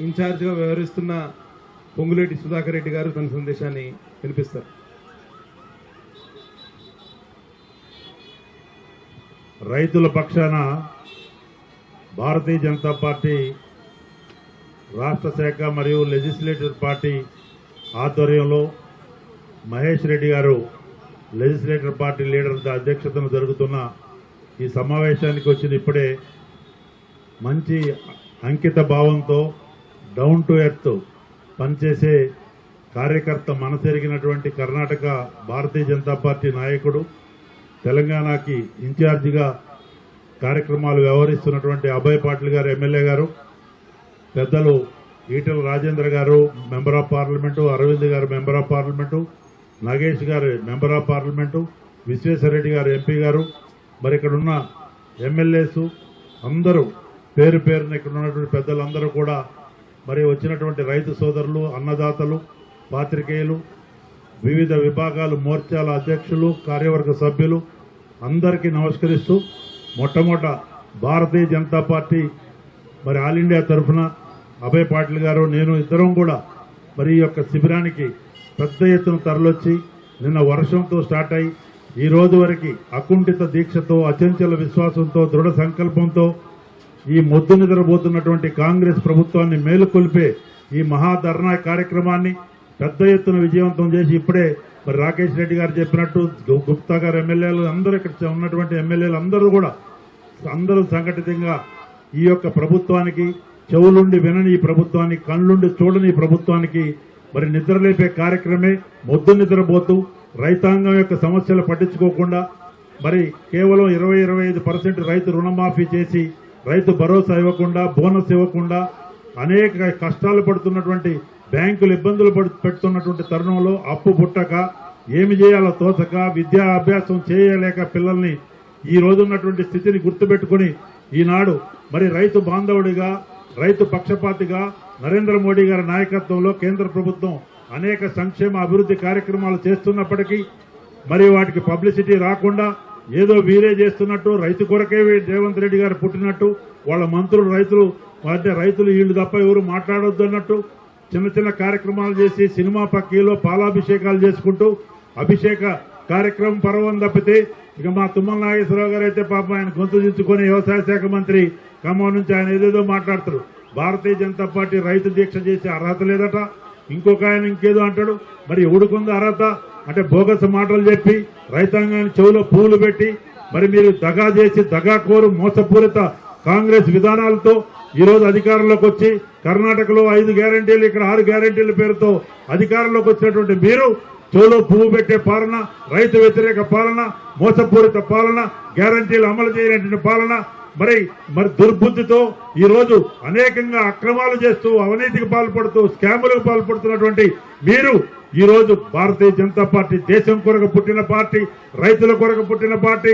D: ఇన్ఛార్జిగా వ్యవహరిస్తున్న పొంగులేటి సుధాకర్ రెడ్డి గారు తన సందేశాన్ని వినిపిస్తారు.
F: రైతుల పక్షాన భారతీయ జనతా పార్టీ రాష్ట్ర శాఖ మరియు లెజిస్లేటివ్ పార్టీ
H: ఆధ్వర్యంలో మహేష్ రెడ్డి గారు లెజిస్లేటర్ పార్టీ లీడర్ అధ్యక్షతన జరుగుతున్న ఈ సమావేశానికి వచ్చిన ఇప్పుడే మంచి అంకిత భావంతో డౌన్ టు ఎర్త్ పనిచేసే కార్యకర్త మనసెరిగినటువంటి కర్ణాటక భారతీయ జనతా పార్టీ నాయకుడు, తెలంగాణకి ఇన్ఛార్జిగా కార్యక్రమాలు వ్యవహరిస్తున్నటువంటి అభయ్ పాటిల్ గారు ఎమ్మెల్యే గారు, పెద్దలు ఈటెల రాజేంద్ర గారు మెంబర్ ఆఫ్ పార్లమెంటు, అరవింద్ గారు మెంబర్ ఆఫ్ పార్లమెంటు, నాగేష్ గారు మెంబర్ ఆఫ్ పార్లమెంటు, విశ్వేశ్వరరెడ్డి గారు ఎంపీ గారు, మరి ఇక్కడున్న ఎమ్మెల్యేస్ అందరూ పేరు పేరున ఇక్కడ ఉన్నటువంటి పెద్దలందరూ కూడా, మరి వచ్చినటువంటి రైతు సోదరులు, అన్నదాతలు, పాత్రికేయులు, వివిధ విభాగాలు మోర్చాల అధ్యక్షులు, కార్యవర్గ సభ్యులు అందరికీ నమస్కరిస్తూ, మొట్టమొదట భారతీయ జనతా పార్టీ మరి ఆల్ ఇండియా తరఫున అభయ్ పాటిల్ గారు నేను ఇద్దరం కూడా మరి ఈ యొక్క శిబిరానికి పెద్ద ఎత్తున తరలొచ్చి నిన్న వర్షంతో స్టార్ట్ అయి ఈ రోజు వరకు అకుంఠిత దీక్షతో, అచంచల విశ్వాసంతో, దృఢ సంకల్పంతో ఈ మొద్దు నిద్రపోతున్నటువంటి కాంగ్రెస్ ప్రభుత్వాన్ని మేలుకొల్పే ఈ మహాధర్నా కార్యక్రమాన్ని పెద్ద ఎత్తున విజయవంతం చేసి ఇప్పుడే మరి రాకేష్ రెడ్డి గారు చెప్పినట్టు గుప్తా గారు ఎమ్మెల్యేలు అందరూ ఇక్కడ ఉన్నటువంటి ఎమ్మెల్యేలు అందరూ సంఘటితంగా ఈ యొక్క ప్రభుత్వానికి చెవులుండి వినని ఈ ప్రభుత్వానికి, కళ్ళుండి చూడని ఈ ప్రభుత్వానికి మరి నిద్రలేపే కార్యక్రమే మొద్దు నిద్రపోతూ రైతాంగం యొక్క సమస్యలు పట్టించుకోకుండా మరి కేవలం 20-25% రైతు రుణమాఫీ చేసి రైతు భరోసా ఇవ్వకుండా, బోనస్ ఇవ్వకుండా అనేక కష్టాలు పడుతున్నటువంటి బ్యాంకులు ఇబ్బందులు పెడుతున్నటువంటి తరుణంలో అప్పు పుట్టక ఏమి చేయాలో తోచక విద్యా అభ్యాసం చేయలేక పిల్లల్ని ఈ రోజున్నటువంటి స్థితిని గుర్తుపెట్టుకుని ఈనాడు మరి రైతు బాంధవుడిగా, రైతు పక్షపాతిగా నరేంద్ర మోడీ గారి నాయకత్వంలో కేంద్ర ప్రభుత్వం అనేక సంక్షేమ అభివృద్ధి కార్యక్రమాలు చేస్తున్నప్పటికీ మరి వాటికి పబ్లిసిటీ రాకుండా ఏదో వీరే చేస్తున్నట్టు, రైతు కొరకే రేవంత్ రెడ్డి గారు పుట్టినట్టు, వాళ్ళ మంత్రులు రైతులు వీళ్ళు తప్ప ఎవరు మాట్లాడొద్దు అన్నట్టు చిన్న చిన్న కార్యక్రమాలు చేసి సినిమా పక్కీలో పాలాభిషేకాలు చేసుకుంటూ అభిషేక కార్యక్రమం పర్వం తప్పితే ఇక మా తుమ్మల నాగేశ్వరరావు గారు అయితే పాపం ఆయన గొంతు దించుకొని వ్యవసాయ శాఖ మంత్రి ఖమ్మం నుంచి ఆయన ఏదేదో మాట్లాడతారు. భారతీయ జనతా పార్టీ రైతు దీక్ష చేసే అర్హత లేదట, ఇంకొక ఆయన ఇంకేదో అంటాడు. మరి ఎవడుకుంది అర్హత అంటే బోగస్ మాటలు చెప్పి రైతాంగాన్ని చెవులో పువ్వులు పెట్టి మరి మీరు దగా చేసి దగాకోరు మోసపూరిత కాంగ్రెస్ విధానాలతో ఈరోజు అధికారంలోకి వచ్చి కర్ణాటకలో 5 గ్యారంటీలు, ఇక్కడ 6 గ్యారంటీల పేరుతో అధికారంలోకి వచ్చినటువంటి మీరు చెవులో పువ్వు పెట్టే పాలన, రైతు వ్యతిరేక పాలన, మోసపూరిత పాలన, గ్యారంటీలు అమలు చేయనటువంటి పాలన, మరి దుర్బుద్ధితో ఈ రోజు అనేకంగా అక్రమాలు చేస్తూ అవినీతికి పాల్పడుతూ స్కాములకు పాల్పడుతున్నటువంటి మీరు ఈ రోజు భారతీయ జనతా పార్టీ దేశం కొరకు పుట్టిన పార్టీ, రైతుల కొరకు పుట్టిన పార్టీ,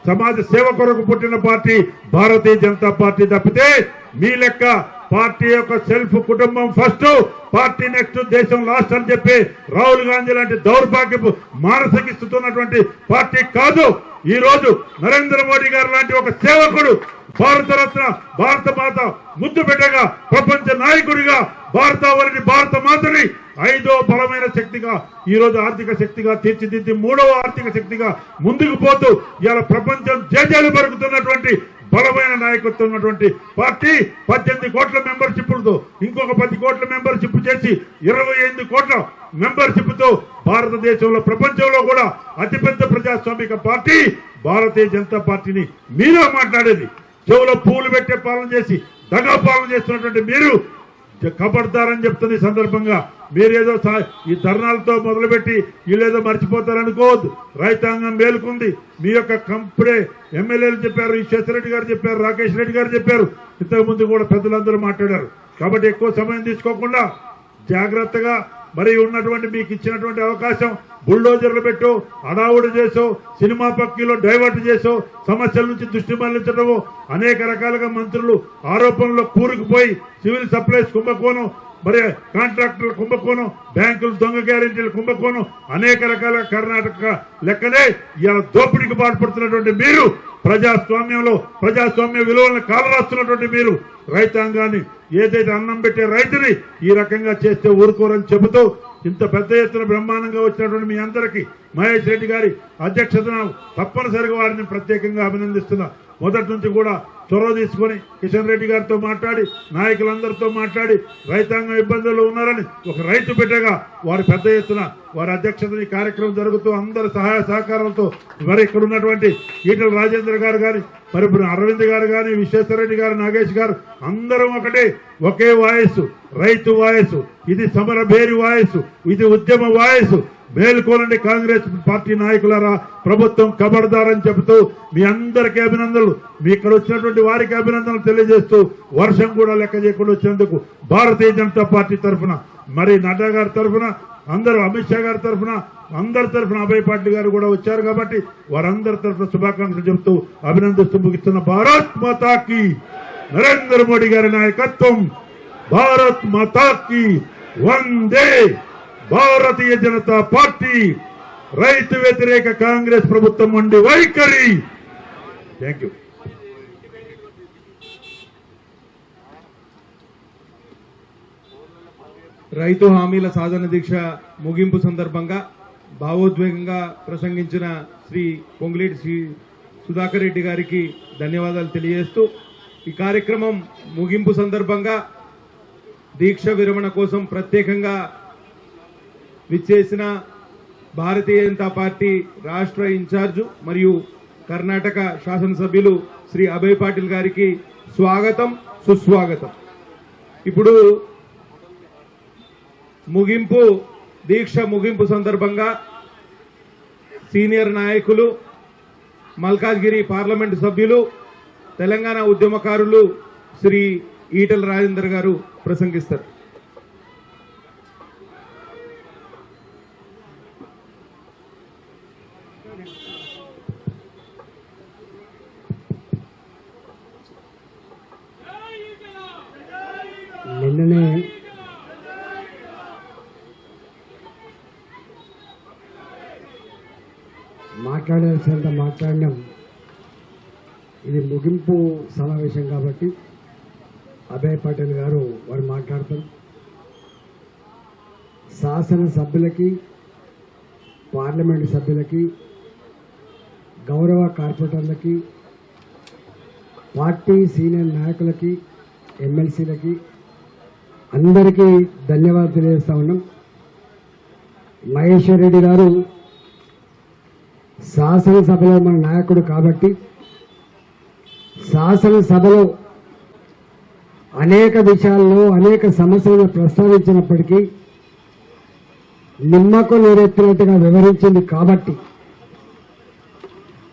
H: సమాజ సేవ కొరకు పుట్టిన పార్టీ భారతీయ జనతా పార్టీ తప్పితే మీ లెక్క పార్టీ యొక్క సెల్ఫ్ కుటుంబం ఫస్ట్, పార్టీ నెక్స్ట్, దేశం లాస్ట్ అని చెప్పి రాహుల్ గాంధీ లాంటి దౌర్భాగ్యపు మానసికిస్తున్నటువంటి పార్టీ కాదు. ఈ రోజు నరేంద్ర మోడీ గారు లాంటి ఒక సేవకుడు, భారతరత్న, భారత మాత ముద్దు బిడ్డగా, ప్రపంచ నాయకుడిగా భారతావళిని, భారత మాతని 5వ బలమైన శక్తిగా ఈ రోజు ఆర్థిక శక్తిగా తీర్చిదిద్ది 3వ ఆర్థిక శక్తిగా ముందుకు పోతూ ఇవాళ ప్రపంచం జేజేలు పెరుగుతున్నటువంటి బలమైన నాయకత్వం ఉన్నటువంటి పార్టీ 18 కోట్ల మెంబర్షిప్లతో ఇంకొక 10 కోట్ల మెంబర్షిప్ చేసి 28 కోట్ల మెంబర్షిప్ తో భారతదేశంలో, ప్రపంచంలో కూడా అతిపెద్ద ప్రజాస్వామిక పార్టీ భారతీయ జనతా పార్టీని మీరే మాట్లాడేది. చెవులో పూలు పెట్టే పాలన చేసి దగా పాలన చేస్తున్నటువంటి మీరు కబడ్దారని చెప్తున్న ఈ సందర్భంగా మీరేదో ఈ ధర్నాలతో మొదలుపెట్టి వీళ్ళేదో మర్చిపోతారనుకోవద్దు. రైతాంగం మేలుకుంది. మీ యొక్క కంపెనీ ఎమ్మెల్యేలు చెప్పారు, విశ్వేశ్వరరెడ్డి గారు చెప్పారు, రాకేష్ రెడ్డి గారు చెప్పారు, ఇంతకుముందు కూడా పెద్దలందరూ మాట్లాడారు. కాబట్టి ఎక్కువ సమయం తీసుకోకుండా జాగ్రత్తగా మరి ఉన్నటువంటి మీకు ఇచ్చినటువంటి అవకాశం బుల్డోజర్లు పెట్టు, అడావుడు చేసో, సినిమా పక్కీలో డైవర్ట్ చేసో, సమస్యల నుంచి దృష్టి మళ్లించడము, అనేక రకాలుగా మంత్రులు ఆరోపణలో కూరుకుపోయి సివిల్ సప్లైస్ కుంభకోణం, మరి కాంట్రాక్టర్ల కుంభకోణం, బ్యాంకులు దొంగ గ్యారెంటీల కుంభకోణం, అనేక రకాల కర్ణాటక లెక్కనే ఇలా దోపిడీకి పాల్పడుతున్నటువంటి మీరు, ప్రజాస్వామ్య విలువలను కాలరాస్తున్నటువంటి మీరు రైతాంగాన్ని, ఏదైతే అన్నం పెట్టే రైతుని ఈ రకంగా చేస్తే ఊరుకోరని చెబుతూ ఇంత పెద్ద ఎత్తున బ్రహ్మాండంగా వచ్చినటువంటి మీ అందరికీ మహేష్ రెడ్డి గారి అధ్యక్షతన తప్పనిసరిగా వారిని ప్రత్యేకంగా అభినందిస్తున్నా. మొదటి నుంచి కూడా చొరవ తీసుకొని కిషన్ రెడ్డి గారితో మాట్లాడి నాయకులందరితో మాట్లాడి రైతాంగం ఇబ్బందుల్లో ఉన్నారని ఒక రైతు బిడ్డగా వారు పెద్ద ఎత్తున వారి అధ్యక్షతని కార్యక్రమం జరుగుతూ అందరి సహాయ సహకారాలతో మరి ఇక్కడ ఉన్నటువంటి ఈటల రాజేంద్ర గారు కానీ మరి అరవింద్ గారు కానీ విశ్వేశ్వరరెడ్డి గారు నాగేష్ గారు అందరం ఒకటే, ఒకే వాయస్సు, రైతు వాయస్సు, ఇది సమర భేరి వాయస్సు, ఇది ఉద్యమ వాయస్సు. మేల్కోనండి కాంగ్రెస్ పార్టీ నాయకులారా, ప్రభుత్వం ఖబర్దారని చెబుతూ మీ అందరికీ అభినందనలు, మీ ఇక్కడ వచ్చినటువంటి వారికి అభినందనలు తెలియజేస్తూ వర్షం కూడా లెక్క చేయకుండా వచ్చినందుకు భారతీయ జనతా పార్టీ తరఫున మరి నడ్డా గారి తరఫున అందరూ అమిత్ షా గారి తరఫున అందరి తరఫున అభయ్ పాటిల్ గారు కూడా వచ్చారు కాబట్టి వారందరి తరఫున శుభాకాంక్షలు చెబుతూ అభినందిస్తూ ముగిస్తున్న భారత్ మాతాకి నరేంద్ర మోడీ గారి నాయకత్వం, భారత్ మాతాకి వందే భారతీయ జనతా పార్టీ, రైతు వ్యతిరేక కాంగ్రెస్ ప్రభుత్వం ఉండి వైఖరి. Thank you.
D: రైతు హామీల సాధన దీక్ష ముగింపు సందర్భంగా భావోద్వేగంగా ప్రసంగించిన శ్రీ పొంగులేటి శ్రీ సుధాకర్ రెడ్డి గారికి ధన్యవాదాలు తెలియజేస్తూ ఈ కార్యక్రమం ముగింపు సందర్భంగా దీక్ష విరమణ కోసం ప్రత్యేకంగా విచ్చేసిన భారతీయ జనతా పార్టీ రాష్ట్ర ఇన్ఛార్జు మరియు కర్ణాటక శాసనసభ్యులు శ్రీ అభయ్ పాటిల్ గారికి స్వాగతం, సుస్వాగతం. ఇప్పుడు దీక్ష ముగింపు సందర్భంగా సీనియర్ నాయకులు, మల్కాజ్గిరి పార్లమెంటు సభ్యులు, తెలంగాణ ఉద్యమకారులు శ్రీ ఈటల రాజేందర్ గారు ప్రసంగిస్తారు.
I: నిన్ననే మాట్లాడాల్సినంత మాట్లాడినాం. ఇది ముగింపు సమావేశం కాబట్టి అభయ్ పటేల్ గారు వారు మాట్లాడతారు. శాసనసభ్యులకి, పార్లమెంటు సభ్యులకి, గౌరవ కార్పొరేటర్లకి, పార్టీ సీనియర్ నాయకులకి, ఎమ్మెల్సీలకి అందరికీ ధన్యవాదాలు తెలియజేస్తా ఉన్నాం. మహేశ్వర్ రెడ్డి గారు శాసనసభలో మన నాయకుడు కాబట్టి శాసనసభలో అనేక విషయాల్లో అనేక సమస్యలను ప్రస్తావించినప్పటికీ నిమ్మకు నీరెత్తినట్టుగా వివరించింది కాబట్టి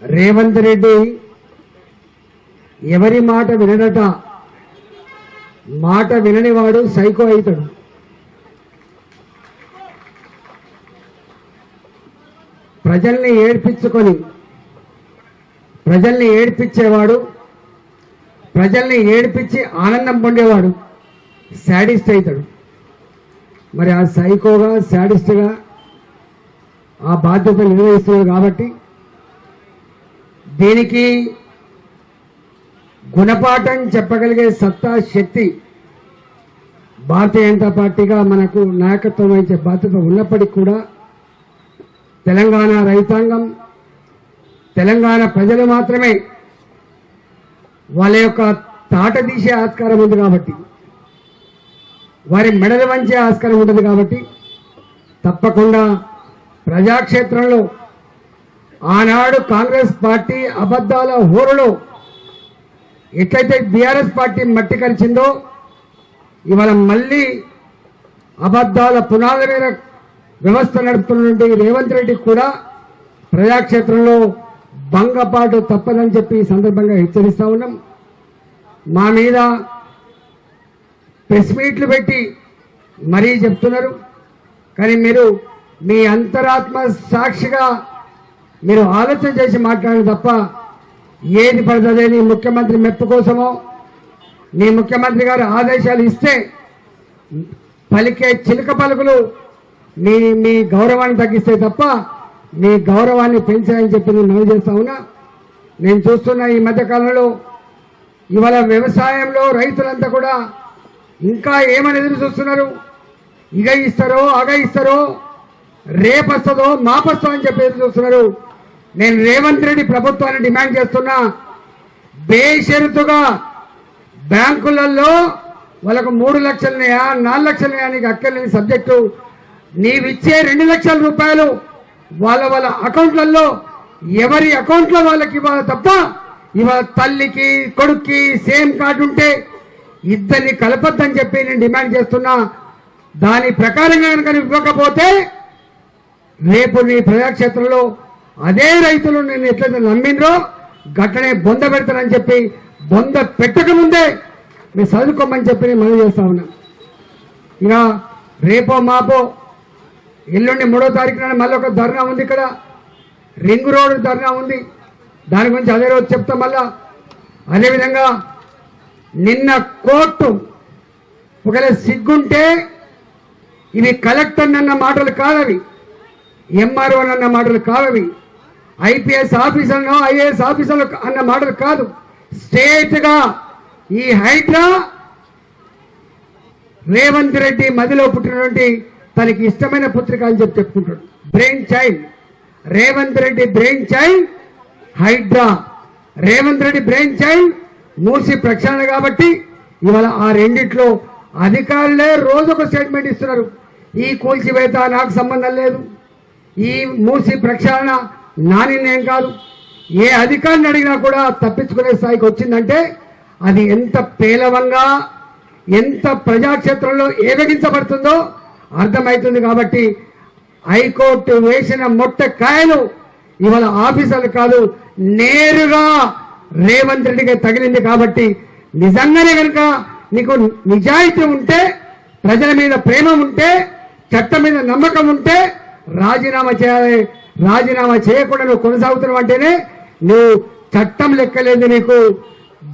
I: రేవంత్ రెడ్డి ఎవరి మాట వినడట, మాట విననివాడు సైకో అవుతాడు. ప్రజల్ని ఏడ్పించేవాడు, ప్రజల్ని ఏడ్పించి ఆనందం పొందేవాడు శాడిస్ట్ అవుతాడు. మరి ఆ సైకోగా, శాడిస్ట్గా ఆ బాధ్యత నిర్వహిస్తున్నాడు కాబట్టి దీనికి గుణపాఠం చెప్పగలిగే సత్తా, శక్తి భారతీయ జనతా పార్టీగా మనకు నాయకత్వం వహించే బాధ్యత ఉన్నప్పటికీ కూడా తెలంగాణ రైతాంగం, తెలంగాణ ప్రజలు మాత్రమే వాళ్ళ యొక్క తాట తీసే ఆస్కారం ఉంది కాబట్టి, వారి మెడలు వంచే ఆస్కారం ఉంటుంది కాబట్టి తప్పకుండా ప్రజాక్షేత్రంలో ఆనాడు కాంగ్రెస్ పార్టీ అబద్ధాల హోరులో ఎట్లయితే బీఆర్ఎస్ పార్టీ మట్టి కలిసిందో ఇవాళ మళ్ళీ అబద్ధాల పునాదుల మీద వ్యవస్థ నడుపుతున్నటువంటి రేవంత్ రెడ్డికి కూడా ప్రజాక్షేత్రంలో భంగపాటు తప్పదని చెప్పి ఈ సందర్భంగా హెచ్చరిస్తా ఉన్నాం. మా మీద ప్రెస్ మీట్లు పెట్టి మరీ చెప్తున్నారు, కానీ మీరు మీ అంతరాత్మ సాక్షిగా మీరు ఆలోచన చేసి మాట్లాడాలి తప్ప ఏది పడుతుంది నీ ముఖ్యమంత్రి మెప్పు కోసమో, నీ ముఖ్యమంత్రి గారు ఆదేశాలు ఇస్తే పలికే చిలుక పలుకులు మీ గౌరవాన్ని తగ్గిస్తే తప్ప మీ గౌరవాన్ని పెంచాయని చెప్పి నేను మనవి చేస్తా ఉన్నా. నేను చూస్తున్న ఈ మధ్యకాలంలో ఇవాళ వ్యవసాయంలో రైతులంతా కూడా ఇంకా ఏమని ఎదురు చూస్తున్నారు? ఇగ ఇస్తారో అగ ఇస్తారో రేపు వస్తుందో మాపొస్తుందో అని చెప్పి ఎదురు చూస్తున్నారు. నేను రేవంత్ రెడ్డి ప్రభుత్వాన్ని డిమాండ్ చేస్తున్నా, బేషరతుగా బ్యాంకులలో వాళ్ళకు 3 లక్షలున్నాయా 4 లక్షలున్నాయా నీకు అక్కర్లేని సబ్జెక్టు, నీవిచ్చే 2 లక్షల రూపాయలు వాళ్ళ అకౌంట్లలో ఎవరి అకౌంట్లో వాళ్ళకి ఇవ్వాలి తప్ప, ఇవాళ తల్లికి కొడుక్కి సేమ్ కార్డు ఉంటే ఇద్దరిని కలపొద్దని చెప్పి నేను డిమాండ్ చేస్తున్నా. దాని ప్రకారంగా కనుక ఇవ్వకపోతే రేపు నీ ప్రజాక్షేత్రంలో అదే రైతులు నేను ఎట్లయితే నమ్మిండ్రో గట్లనే బొంద పెడతానని చెప్పి, బొంద పెట్టకముందే మీరు చదువుకోమని చెప్పి నేను మనం చేస్తా ఉన్నా. ఇక రేపో మాపో ఎల్లుండి 3వ తారీఖున మళ్ళీ ఒక ధర్నా ఉంది, ఇక్కడ రింగ్ రోడ్ ధర్నా ఉంది. దాని గురించి అదే రోజు చెప్తాం. మళ్ళా అదేవిధంగా నిన్న కోర్టు ఒకవేళ సిగ్గుంటే ఇవి కలెక్టర్ అన్న మాటలు కాదవి, ఎంఆర్ఓ అన్న మాటలు కాదవి, ఐపీఎస్ ఆఫీసర్ను ఐఏఎస్ ఆఫీసర్లు అన్న మాటలు కాదు. స్టేట్ గా ఈ హైడ్రా రేవంత్ రెడ్డి మదిలో పుట్టినటువంటి తనకి ఇష్టమైన పుత్రిక అని చెప్పి చెప్పుకుంటాడు. Brain child Revanth Reddy, brain child HYDRAA. Revanth Reddy brain child Musi ప్రక్షాళన. కాబట్టి ఇవాళ ఆ రెండిట్లో అధికారులే రోజొక స్టేట్మెంట్ ఇస్తున్నారు. ఈ కూల్చివేత నాకు సంబంధం లేదు, ఈ మూసి ప్రక్షాళన నా నిర్ణయం కాదు. ఏ అధికారిని అడిగినా కూడా తప్పించుకునే స్థాయికి వచ్చిందంటే అది ఎంత పేలవంగా, ఎంత ప్రజాక్షేత్రంలో ఏవగించబడుతుందో అర్థమవుతుంది. కాబట్టి హైకోర్టు వేసిన మొట్ట కాయలు ఇవాళ ఆఫీసర్లు కాదు, నేరుగా రేవంత్ రెడ్డికి తగిలింది. కాబట్టి నిజంగానే కనుక నీకు నిజాయితీ ఉంటే, ప్రజల మీద ప్రేమ ఉంటే, చట్టం మీద నమ్మకం ఉంటే రాజీనామా చేయాలి. రాజీనామా చేయకుండా నువ్వు కొనసాగుతున్నావు అంటేనే నువ్వు చట్టం లెక్కలేదు నీకు,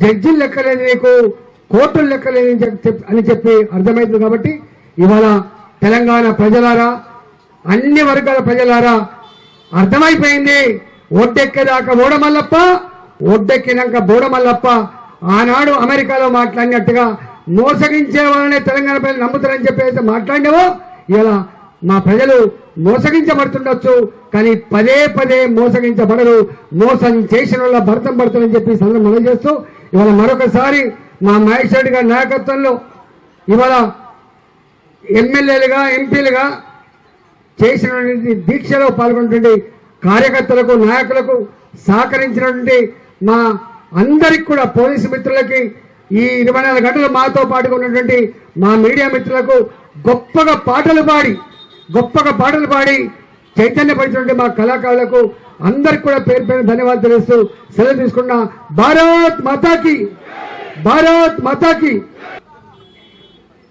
I: జడ్జిలు లెక్కలేదు నీకు, కోర్టులు లెక్కలేదు అని చెప్పి అర్థమవుతుంది. కాబట్టి ఇవాళ తెలంగాణ ప్రజలారా, అన్ని వర్గాల ప్రజలారా అర్థమైపోయింది. ఒడ్డెక్కేదాకా ఓడమల్లప్ప, ఒడ్డెక్కినాక బోడమల్లప్ప. ఆనాడు అమెరికాలో మాట్లాడినట్టుగా మోసగించే వాళ్ళనే తెలంగాణ ప్రజలు నమ్ముతారని చెప్పి అయితే మాట్లాడినావో, ఇలా మా ప్రజలు మోసగించబడుతుండొచ్చు, కానీ పదే పదే మోసగించబడరు. మోసం చేసిన వాళ్ళ భర్తం పడుతుందని చెప్పి సందర్భం మనం చేస్తూ ఇవాళ మరొకసారి మా మహేష్ రెడ్డి గారి నాయకత్వంలో ఇవాళ ఎమ్మెల్యేలుగా, ఎంపీలుగా చేసినటువంటి దీక్షలో పాల్గొన్నటువంటి కార్యకర్తలకు, నాయకులకు సహకరించినటువంటి మా అందరికి కూడా, పోలీసు మిత్రులకి, ఈ 24 గంటలు మాతో పాటుగా ఉన్నటువంటి మా మీడియా మిత్రులకు, గొప్పగా పాటలు పాడి చైతన్యపరిచినటువంటి మా కళాకారులకు అందరికి కూడా పేరు పేరు ధన్యవాదాలు తెలుస్తూ సెలవు తీసుకున్నా. భారత్ మాతాకి, భారత్ మాతాకి.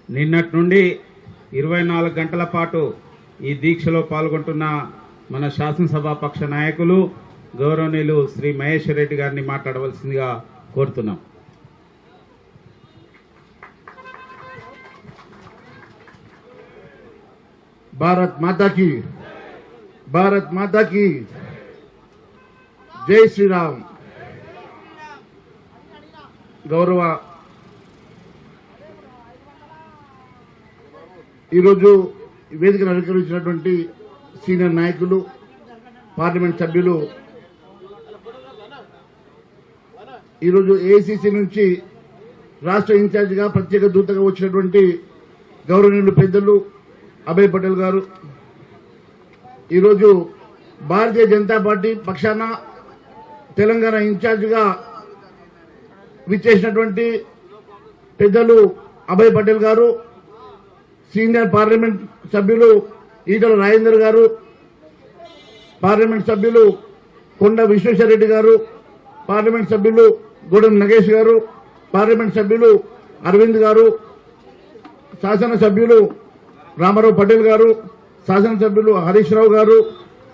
J: నిన్నటి నుండి 24 గంటల పాటు ఈ దీక్షలో పాల్గొంటున్న మన శాసనసభాపక్ష నాయకులు గౌరవనీయులు శ్రీ మహేష్ రెడ్డి గారిని మాట్లాడవలసిందిగా కోరుతున్నాం.
B: భారత్ మాతాకి, భారత్ మాతాకి జై శ్రీరామ్. గౌరవ ఈరోజు వేదికను అలంకరించినటువంటి సీనియర్ నాయకులు, పార్లమెంట్ సభ్యులు, ఈరోజు ఏఐసిసి నుంచి రాష్ట్ర ఇన్ఛార్జిగా ప్రత్యేక దూతగా వచ్చినటువంటి గౌరవనీయులు పెద్దలు అభయ్ పటేల్ గారు, ఈరోజు భారతీయ జనతా పార్టీ పక్షాన తెలంగాణ ఇన్ఛార్జిగా విచ్చేసినటువంటి పెద్దలు అభయ్ పటేల్ గారు, సీనియర్ పార్లమెంట్ సభ్యులు ఈటల రాజేందర్ గారు, పార్లమెంట్ సభ్యులు కొండ విశ్వేశ్వరరెడ్డి గారు, పార్లమెంట్ సభ్యులు గూడెం నగేష్ గారు, పార్లమెంట్ సభ్యులు అరవింద్ గారు, శాసనసభ్యులు రామారావు పటేల్ గారు, శాసనసభ్యులు హరీష్ రావు గారు,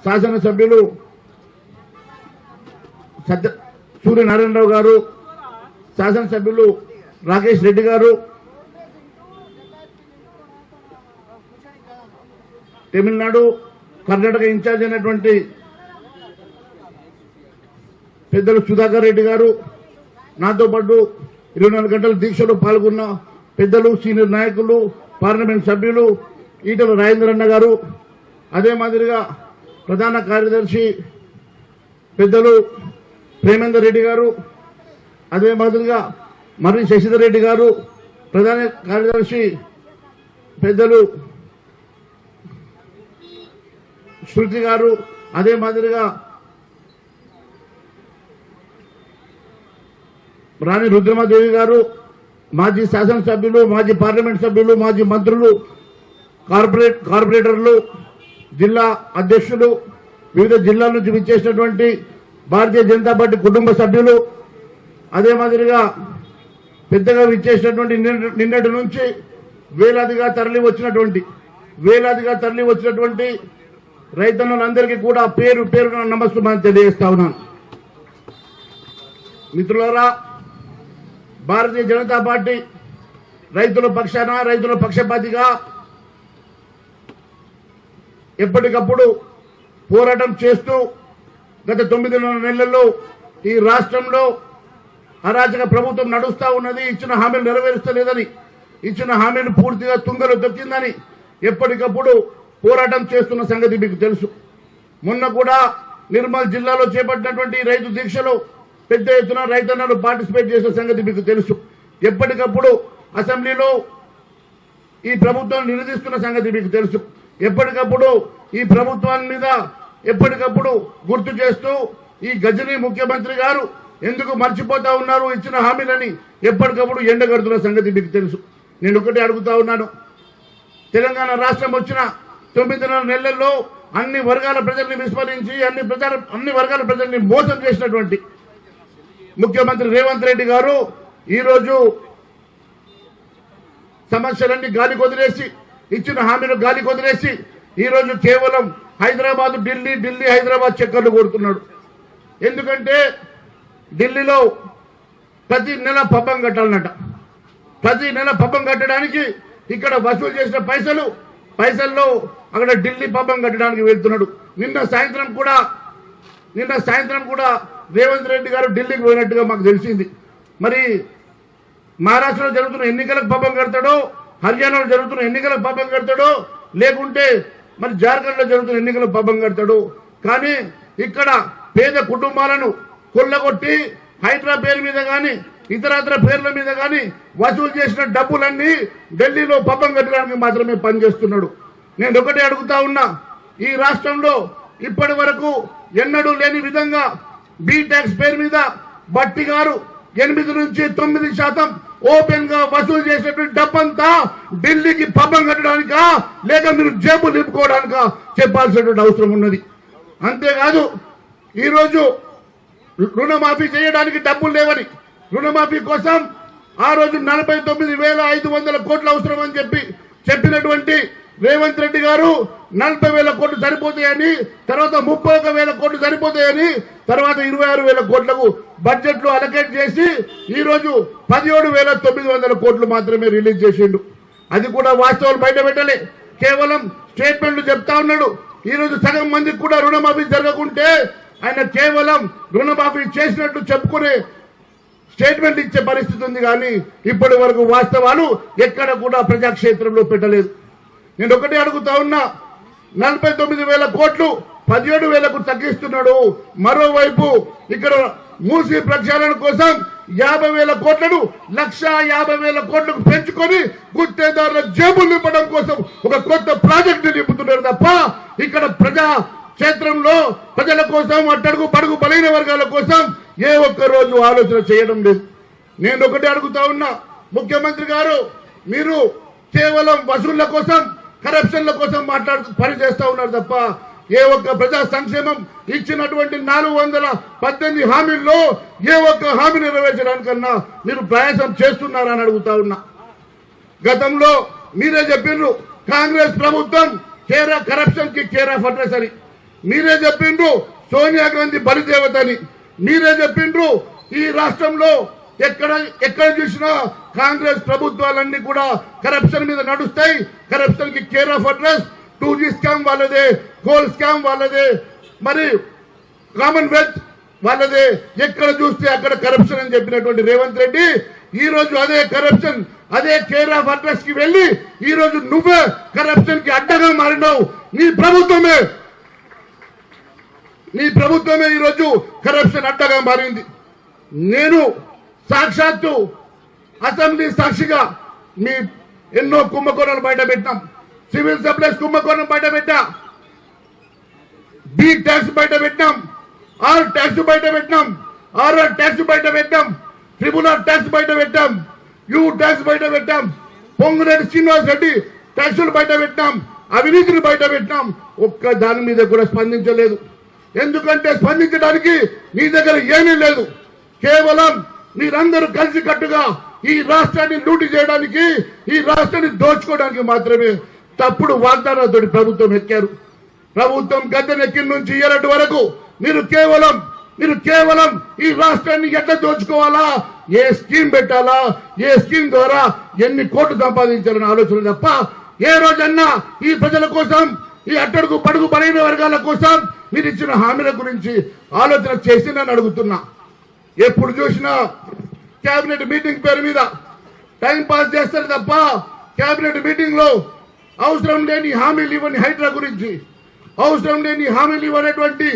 B: శాసనసభ్యులు సూర్యనారాయణరావు గారు, శాసనసభ్యులు రాకేష్ రెడ్డి గారు, తమిళనాడు కర్ణాటక ఇన్ఛార్జ్ అయినటువంటి పెద్దలు సుధాకర్ రెడ్డి గారు, నాతో పాటు 24 గంటల దీక్షలో పాల్గొన్న పెద్దలు, సీనియర్ నాయకులు, పార్లమెంట్ సభ్యులు ఈటల రాజేంద్ర అన్న గారు, అదే మాదిరిగా ప్రధాన కార్యదర్శి పెద్దలు ప్రేమేందర్ రెడ్డి గారు, అదే మాదిరిగా మర్రి శశిధర్ రెడ్డి గారు, ప్రధాన కార్యదర్శి పెద్దలు శృతి గారు, అదే మాదిరిగా రాణి రుద్రమాదేవి గారు, మాజీ శాసనసభ్యులు, మాజీ పార్లమెంట్ సభ్యులు, మాజీ మంత్రులు, కార్పొరేటర్లు, జిల్లా అధ్యక్షులు, వివిధ జిల్లాల నుంచి విచ్చేసినటువంటి భారతీయ జనతా పార్టీ కుటుంబ సభ్యులు, అదే మాదిరిగా పెద్దగా విచ్చేసినటువంటి నిన్నటి నుంచి వేలాదిగా తరలి వచ్చినటువంటి రైతన్నులందరికీ కూడా పేరు పేరున నమస్కారం తెలియజేస్తా ఉన్నాను. మిత్రులారా, భారతీయ జనతా పార్టీ రైతుల పక్షాన, రైతుల పక్షపాతిగా ఎప్పటికప్పుడు పోరాటం చేస్తూ గత 9 నెలల్లో ఈ రాష్ట్రంలో అరాచక ప్రభుత్వం నడుస్తా ఉన్నది. ఇచ్చిన హామీలు నెరవేరుస్తలేదని, ఇచ్చిన హామీలు పూర్తిగా తుంగలు తొక్కిందని ఎప్పటికప్పుడు పోరాటం చేస్తున్న సంగతి మీకు తెలుసు. మొన్న కూడా నిర్మల్ జిల్లాలో చేపట్టినటువంటి రైతు దీక్షలో పెద్ద ఎత్తున రైతన్నలు పార్టిసిపేట్ చేసిన సంగతి మీకు తెలుసు. ఎప్పటికప్పుడు అసెంబ్లీలో ఈ ప్రభుత్వం నిలదీస్తున్న సంగతి మీకు తెలుసు. ఎప్పటికప్పుడు ఈ ప్రభుత్వాన్ని మీద ఎప్పటికప్పుడు గుర్తు చేస్తూ ఈ గజనీ ముఖ్యమంత్రి గారు ఎందుకు మర్చిపోతా ఉన్నారు ఇచ్చిన హామీలని ఎప్పటికప్పుడు ఎండగడుతున్న సంగతి మీకు తెలుసు. నేను ఒకటే అడుగుతా ఉన్నాను, తెలంగాణ రాష్ట్రం వచ్చిన 9 నెలల్లో అన్ని వర్గాల ప్రజల్ని విస్మరించి అన్ని వర్గాల ప్రజల్ని మోసం చేసినటువంటి ముఖ్యమంత్రి రేవంత్ రెడ్డి గారు ఈరోజు సమస్యలన్నీ గాలి కొదిలేసి, ఇచ్చిన హామీలు గాలి కొదిలేసి ఈరోజు కేవలం హైదరాబాద్ ఢిల్లీ హైదరాబాద్ చక్కర్లు కొడుతున్నాడు. ఎందుకంటే ఢిల్లీలో ప్రతి నెల పబ్బం కట్టాలన్నట. ప్రతి నెల పబ్బం కట్టడానికి ఇక్కడ వసూలు చేసిన పైసల్లో అక్కడ ఢిల్లీ పబ్బం కట్టడానికి వెళ్తున్నాడు. నిన్న సాయంత్రం కూడా రేవంత్ రెడ్డి గారు ఢిల్లీకి పోయినట్టుగా మాకు తెలిసింది. మరి మహారాష్ట్రలో జరుగుతున్న ఎన్నికలకు పబ్బం కడతాడో, హర్యానాలో జరుగుతున్న ఎన్నికలకు పబ్బం కడతాడో, లేకుంటే మరి జార్ఖండ్ లో జరుగుతున్న ఎన్నికలకు పబ్బం కడతాడు. కానీ ఇక్కడ పేద కుటుంబాలను కొల్లగొట్టి హైడ్రా పేరు మీద గాని ఇతరత్ర పేర్ల మీద గాని వసూలు చేసిన డబ్బులన్నీ ఢిల్లీలో పబ్బం కట్టడానికి మాత్రమే పనిచేస్తున్నాడు. నేను ఒకటే అడుగుతా ఉన్నా, ఈ రాష్ట్రంలో ఇప్పటి వరకు ఎన్నడూ లేని విధంగా బీ ట్యాక్స్ పేరు మీద బట్టి గారు 8 నుంచి 9% ఓపెన్ గా వసూలు చేసినటువంటి డబ్బంతా ఢిల్లీకి పబ్బం కట్టడానికా లేక మీరు జేబు నింపుకోవడానికా చెప్పాల్సినటువంటి అవసరం ఉన్నది. అంతేకాదు ఈరోజు రుణమాఫీ చేయడానికి డబ్బులు లేవని, రుణమాఫీ కోసం ఆ రోజు 49,500 కోట్లు అవసరం అని చెప్పినటువంటి రేవంత్ రెడ్డి గారు 40,000 కోట్లు సరిపోతాయని, తర్వాత 31,000 కోట్లు సరిపోతాయని, తర్వాత 26,000 కోట్లకు బడ్జెట్ లో అలకేట్ చేసి ఈ రోజు 17,900 కోట్లు మాత్రమే రిలీజ్ చేసిండు. అది కూడా వాస్తవాలు బయట పెట్టలే, కేవలం స్టేట్మెంట్లు చెప్తా ఉన్నాడు. ఈ రోజు సగం మందికి కూడా రుణమాఫీ జరగకుంటే ఆయన కేవలం రుణమాఫీ చేసినట్లు చెప్పుకునే స్టేట్మెంట్ ఇచ్చే పరిస్థితి ఉంది. కానీ ఇప్పటి వరకు వాస్తవాలు ఎక్కడ కూడా ప్రజాక్షేత్రంలో పెట్టలేదు. నేను ఒకటే అడుగుతా ఉన్నా, 49,000 కోట్లు 17,000కు తగ్గిస్తున్నాడు. మరోవైపు ఇక్కడ మూసీ ప్రక్షాళన కోసం 50,000 కోట్లను 1,50,000 కోట్లకు పెంచుకొని గుత్తేదారుల జేబులు నింపడం కోసం ఒక కొత్త ప్రాజెక్టు నింపుతున్నారు తప్ప ఇక్కడ ప్రజా క్షేత్రంలో ప్రజల కోసం, అట్టడుగు పడుగు బలైన వర్గాల కోసం ఏ ఒక్క రోజు ఆలోచన చేయడం లేదు. నేను ఒకటే అడుగుతా ఉన్నా, ముఖ్యమంత్రి గారు మీరు కేవలం వసూళ్ల కోసం, కరప్షన్ల కోసం పనిచేస్తా ఉన్నారు తప్ప ఏ ఒక్క ప్రజా సంక్షేమం ఇచ్చినటువంటి 418 హామీల్లో ఏ ఒక్క హామీ నెరవేర్చడానికన్నా మీరు ప్రయాసం చేస్తున్నారని అడుగుతా ఉన్నా. గతంలో మీరే చెప్పిండ్రు కాంగ్రెస్ ప్రభుత్వం కరప్షన్ కి కేర్ ఆఫ్ అడ్రస్ అని, మీరే చెప్పిండ్రు సోనియా గాంధీ బలిదేవతని, మీరే చెప్పిండ్రు ఈ రాష్ట్రంలో ఎక్కడ చూసినా కాంగ్రెస్ ప్రభుత్వాలన్నీ కూడా కరప్షన్ మీద నడుస్తాయి, కరప్షన్ కి care of address, 2G scam వాళ్ళదే, కోల్ స్కామ్ వాళ్ళదే, మరి కామన్వెల్త్ వాళ్ళదే, ఎక్కడ చూస్తే అక్కడ కరప్షన్ అని చెప్పినటువంటి రేవంత్ రెడ్డి ఈ రోజు అదే కరప్షన్, అదే కేర్ ఆఫ్ అడ్రస్ కి వెళ్లి ఈ రోజు నువ్వే కరప్షన్ కి అడ్డగా మారినావు. నీ ప్రభుత్వమే ఈరోజు కరప్షన్ అడ్డగా మారింది. నేను సాక్షాత్తు అసెంబ్లీ సాక్షిగా మీ ఎన్నో కుంభకోణాలు బయట పెట్టాం. సివిల్ సప్లైస్ కుంభకోణం బయట పెట్టా, బీ ట్యాక్స్ బయట పెట్టాం, ఆర్ ట్యాక్స్ బయట పెట్టాం, ఆర్ఆర్ ట్యాక్స్ బయట పెట్టాం, ట్రిబ్యునల్ ట్యాక్స్ బయట పెట్టాం, యూ ట్యాక్స్ బయట పెట్టాం, పొంగురెడ్డి శ్రీనివాస్ రెడ్డి ట్యాక్సులు బయట పెట్టాం, అవినీతిని బయట పెట్టాం. ఒక్క దాని మీద కూడా స్పందించలేదు. ఎందుకంటే స్పందించడానికి నీ దగ్గర ఏమీ లేదు. కేవలం మీరందరూ కలిసి కట్టుగా ఈ రాష్ట్రాన్ని లూటి చేయడానికి, ఈ రాష్ట్రాన్ని దోచుకోవడానికి మాత్రమే తప్పుడు వాగ్దానాలతో ప్రభుత్వం ఎక్కారు. ప్రభుత్వం గద్దెనెక్కిన నుంచి ఇయ్యరటి వరకు మీరు కేవలం ఈ రాష్ట్రాన్ని ఎట్లా దోచుకోవాలా, ఏ స్కీమ్ పెట్టాలా, ఏ స్కీమ్ ద్వారా ఎన్ని కోట్లు సంపాదించాలని ఆలోచన తప్ప ఏ రోజన్నా ఈ ప్రజల కోసం, ఈ అట్టడుగు పడుగు బలైన వర్గాల కోసం మీరు ఇచ్చిన హామీల గురించి ఆలోచన చేసిందని అడుగుతున్నా. ఎప్పుడు చూసినా కేబినెట్ మీటింగ్ పేరు మీద టైం పాస్ చేస్తారు తప్ప కేబినెట్ మీటింగ్ లో అవసరం లేని హామీలు ఇవ్వని హైడ్రా గురించి, అవసరం లేని హామీలు ఇవ్వనటువంటి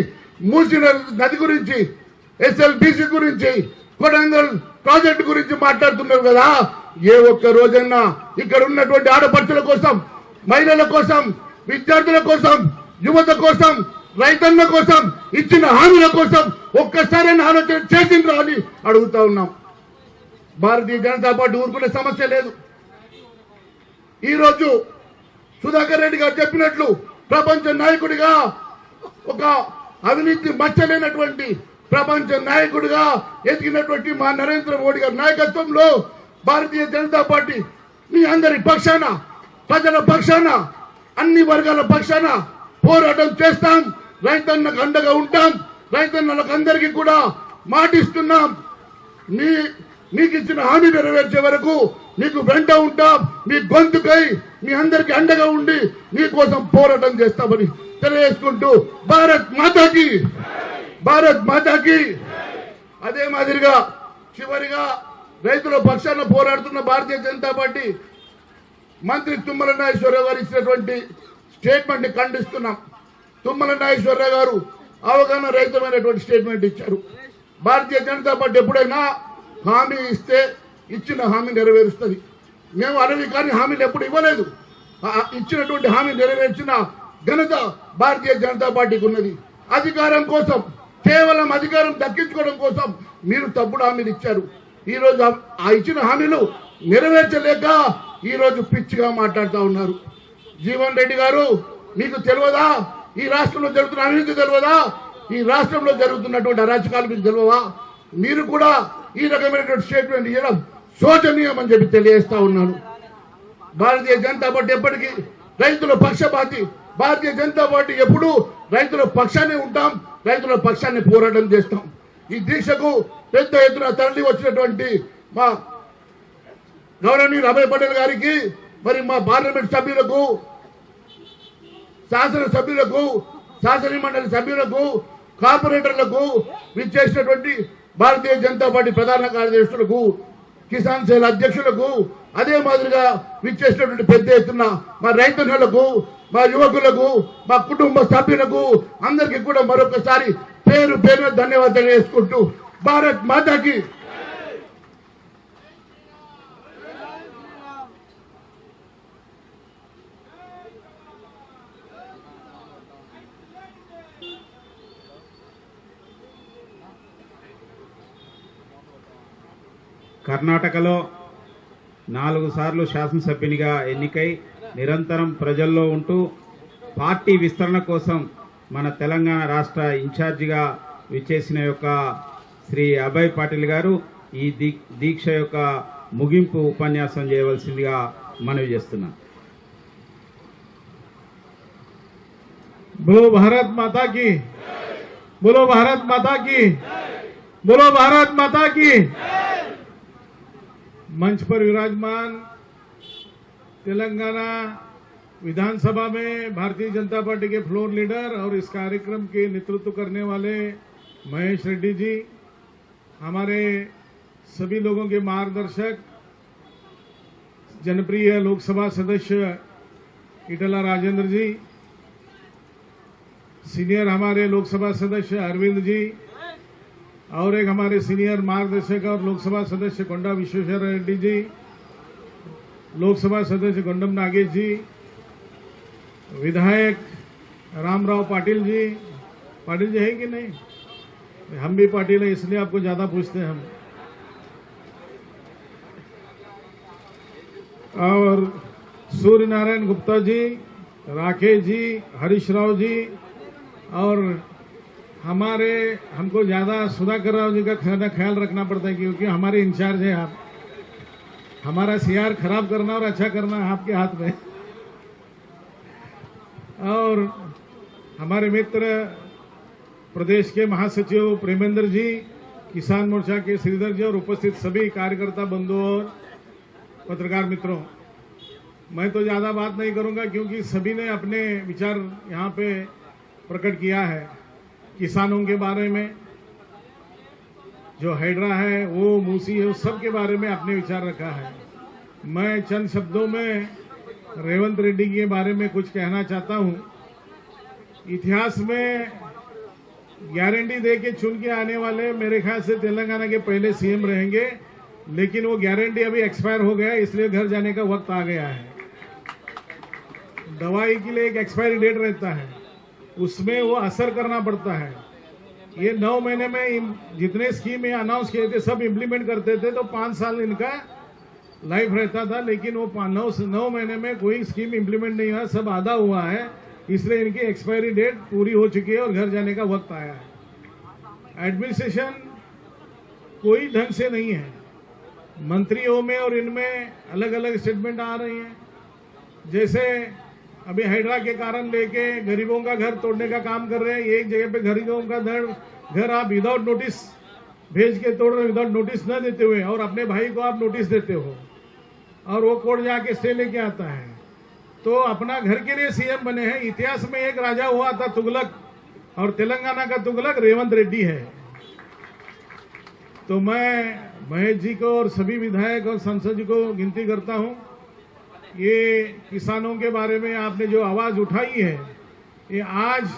B: మూసిన నది గురించి, ఎస్ఎల్బిసి గురించి, కొడంగల్ ప్రాజెక్టు గురించి మాట్లాడుతున్నారు కదా. ఏ ఒక్క రోజన్నా ఇక్కడ ఉన్నటువంటి ఆడపడుచుల కోసం, మహిళల కోసం, విద్యార్థుల కోసం, యువత కోసం, రైతన్న కోసం ఇచ్చిన హామీల కోసం ఒక్కసారైనా ఆలోచన చేసిండ్రా అని అడుగుతా ఉన్నాం. భారతీయ జనతా పార్టీ ఊరుకునే సమస్య లేదు. ఈరోజు సుధాకర్ రెడ్డి గారు చెప్పినట్లు ప్రపంచ నాయకుడిగా, ఒక అవినీతి మచ్చలేనటువంటి ప్రపంచ నాయకుడిగా ఎదిగినటువంటి మా నరేంద్ర మోడీ గారి నాయకత్వంలో భారతీయ జనతా పార్టీ మీ అందరి పక్షాన, ప్రజల పక్షాన, అన్ని వర్గాల పక్షాన పోరాటం చేస్తాం. రైతన్నకు అండగా ఉంటాం. రైతన్నలకు అందరికీ కూడా మాటిస్తున్నాం. మీకు ఇచ్చిన హామీ నెరవేర్చే వరకు మీకు వెంట ఉంటాం. మీ గొంతుకై మీ అందరికీ అండగా ఉండి మీకోసం పోరాటం చేస్తామని తెలియజేసుకుంటూ భారత్ మాతాకి. అదే మాదిరిగా చివరిగా రైతుల పక్షాన పోరాడుతున్న భారతీయ జనతా పార్టీ మంత్రి తుమ్మల నాగేశ్వరరావు గారు ఇచ్చినటువంటి స్టేట్మెంట్ ని ఖండిస్తున్నాం. తుమ్మల నాగేశ్వరరావు గారు అవగాహన రహితమైనటువంటి స్టేట్మెంట్ ఇచ్చారు. భారతీయ జనతా పార్టీ ఎప్పుడైనా హామీ ఇస్తే ఇచ్చిన హామీ నెరవేరుస్తుంది. మేము అరవి కానీ హామీలు ఎప్పుడు ఇవ్వలేదు. ఇచ్చినటువంటి హామీ నెరవేర్చిన ఘనత భారతీయ జనతా పార్టీకి ఉన్నది. అధికారం కోసం, కేవలం అధికారం దక్కించుకోవడం కోసం మీరు తప్పుడు హామీలు ఇచ్చారు. ఈ రోజు ఆ ఇచ్చిన హామీలు నెరవేర్చలేక ఈ రోజు పిచ్చిగా మాట్లాడుతూ ఉన్నారు. జీవన్ రెడ్డి గారు, మీకు తెలియదా ఈ రాష్ట్రంలో జరుగుతున్న అవినీతి తెలియదా? ఈ రాష్ట్రంలో జరుగుతున్నటువంటి అరాచకాలు మీకు తెలియవా? మీరు కూడా ఈ రకమైనటువంటి స్టేట్మెంట్ ఇవ్వడం శోచనీయం అని చెప్పి తెలియజేస్తా ఉన్నాను. భారతీయ జనతా పార్టీ ఎప్పటికీ రైతుల పక్షపాతి. భారతీయ జనతా పార్టీ ఎప్పుడూ రైతుల పక్షాన్ని ఉంటాం, రైతుల పక్షాన్ని పోరాటం చేస్తాం. ఈ దీక్షకు పెద్ద ఎత్తున తరలి వచ్చినటువంటి మా గౌరవనీయులు అభయ్ పటేల్ గారికి, మరి మా పార్లమెంట్ సభ్యులకు, శాసనసభ్యులకు, శాసన మండలి సభ్యులకు, కార్పొరేటర్లకు, విచ్చేసినటువంటి భారతీయ జనతా పార్టీ ప్రధాన కార్యదర్శులకు, కిసాన్ సేల్ అధ్యక్షులకు, అదే మాదిరిగా విచ్చేసినటువంటి పెద్ద ఎత్తున మా రైతన్నలకు, మా యువకులకు, మా కుటుంబ సభ్యులకు అందరికీ కూడా మరొకసారి పేరు పేరున ధన్యవాదాలు తెలియజేసుకుంటూ భారత్ మాతాకి.
J: కర్ణాటకలో 4 సార్లు శాసనసభ్యునిగా ఎన్నికై నిరంతరం ప్రజల్లో ఉంటూ పార్టీ విస్తరణ కోసం మన తెలంగాణ రాష్ట్ర ఇన్ఛార్జిగా విచ్చేసిన యొక్క శ్రీ అభయ్ పాటిల్ గారు ఈ దీక్ష యొక్క ముగింపు ఉపన్యాసం చేయవలసిందిగా మనవి చేస్తున్నాను.
D: बोलो भारत माता की, बोलो भारत माता की, बोलो भारत माता की। मंच पर विराजमान तेलंगाना विधानसभा में भारतीय जनता पार्टी के फ्लोर लीडर और इस कार्यक्रम के नेतृत्व करने वाले महेश रेड्डी जी, हमारे सभी लोगों के मार्गदर्शक, जनप्रिय लोकसभा सदस्य इटला राजेंद्र जी,
B: सीनियर हमारे लोकसभा सदस्य अरविंद जी और एक हमारे सीनियर मार्गदर्शक और लोकसभा सदस्य कोंडा विश्वेश्वर रेड्डी जी, लोकसभा सदस्य गुंडम नागेश जी, विधायक रामराव पाटिल जी है कि नहीं? हम भी पाटिल है इसलिए आपको ज्यादा पूछते हैं हम। और सूर्य नारायण गुप्ता जी, राकेश जी, हरीश राव जी और हमको ज्यादा सुधाकर राव जी का ख्याल रखना पड़ता है क्योंकि हमारे इंचार्ज है आप। हमारा सीआर खराब करना और अच्छा करना आपके हाथ में। और हमारे मित्र प्रदेश के महासचिव प्रेमेंद्र जी, किसान मोर्चा के श्रीधर जी और उपस्थित सभी कार्यकर्ता बंधुओं और पत्रकार मित्रों, मैं तो ज्यादा बात नहीं करूंगा क्योंकि सभी ने अपने विचार यहाँ पे प्रकट किया है। किसानों के बारे में, जो हाइड्रा है, वो मूसी है, उस सब के बारे में अपने विचार रखा है। मैं चंद शब्दों में रेवंत रेड्डी के बारे में कुछ कहना चाहता हूं। इतिहास में गारंटी दे के चुन के आने वाले मेरे ख्याल से तेलंगाना के पहले सीएम रहेंगे, लेकिन वो गारंटी अभी एक्सपायर हो गया, इसलिए घर जाने का वक्त आ गया है। दवाई के लिए एक एक्सपायरी डेट रहता है, उसमें वो असर करना पड़ता है। ये 9 महीने में जितने स्कीम अनाउंस किए थे सब इम्प्लीमेंट करते थे तो 5 साल इनका लाइफ रहता था, लेकिन वो 9 महीने में कोई स्कीम इम्प्लीमेंट नहीं हुआ, सब आधा हुआ है। इसलिए इनकी एक्सपायरी डेट पूरी हो चुकी है और घर जाने का वक्त आया है। एडमिनिस्ट्रेशन कोई ढंग से नहीं है, मंत्रियों में और इनमें अलग अलग स्टेटमेंट आ रही हैं। जैसे अभी हाइड्रा के कारण लेके गरीबों का घर तोड़ने का काम कर रहे हैं। एक जगह पे गरीबों का घर आप विदाउट नोटिस भेज के तोड़ रहे, विदाउट नोटिस न देते हुए, और अपने भाई को आप नोटिस देते हो और वो कोर्ट जाके स्टे लेके आता है। तो अपना घर के लिए सीएम बने हैं। इतिहास में एक राजा हुआ था तुगलक, और तेलंगाना का तुगलक रेवंत रेड्डी है। तो मैं महेश जी को और सभी विधायक और सांसद जी को गिनती करता हूं। ये किसानों के बारे में आपने जो आवाज उठाई है, ये आज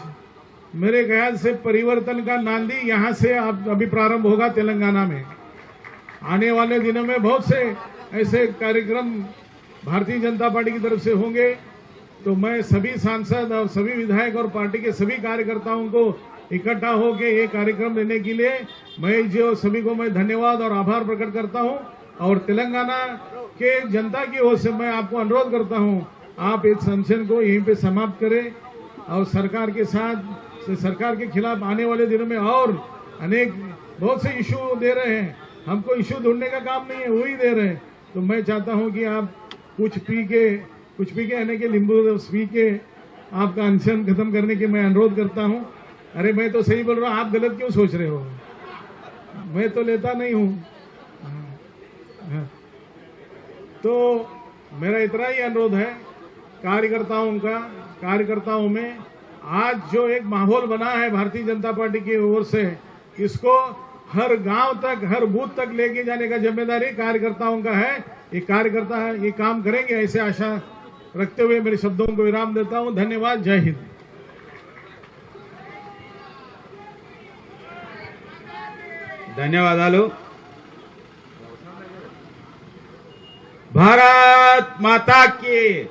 B: मेरे ख्याल से परिवर्तन का नांदी यहां से अभी प्रारंभ होगा तेलंगाना में। आने वाले दिनों में बहुत से ऐसे कार्यक्रम भारतीय जनता पार्टी की तरफ से होंगे। तो मैं सभी सांसद और सभी विधायक और पार्टी के सभी कार्यकर्ताओं को इकट्ठा होकर ये कार्यक्रम लेने के लिए महेश जी और सभी को मैं धन्यवाद और आभार प्रकट करता हूं। और तेलंगाना के जनता की ओर से मैं आपको अनुरोध करता हूं, आप इस सैंक्शन को यहीं पे समाप्त करें और सरकार के साथ, सरकार के खिलाफ आने वाले दिनों में और बहुत से इशू दे रहे हैं। हमको इशू ढूंढने का काम नहीं है, वो ही दे रहे हैं। तो मैं चाहता हूं कि आप कुछ पी के यानी कि नींबू रस पी के आपका अनशन खत्म करने की मैं अनुरोध करता हूं। अरे मैं तो सही बोल रहा हूं, आप गलत क्यों सोच रहे हो? मैं तो लेता नहीं हूं। तो मेरा इतना ही अनुरोध है कार्यकर्ताओं में, आज जो एक माहौल बना है भारतीय जनता पार्टी की ओर से, इसको हर गांव तक, हर बूथ तक लेके जाने का जिम्मेदारी कार्यकर्ताओं का है। ये कार्यकर्ता ये काम करेंगे, ऐसे आशा रखते हुए मेरे शब्दों को विराम देता हूं। धन्यवाद। जय हिंद।
J: ధన్యవాదాలు. భారత్ మాతాకి.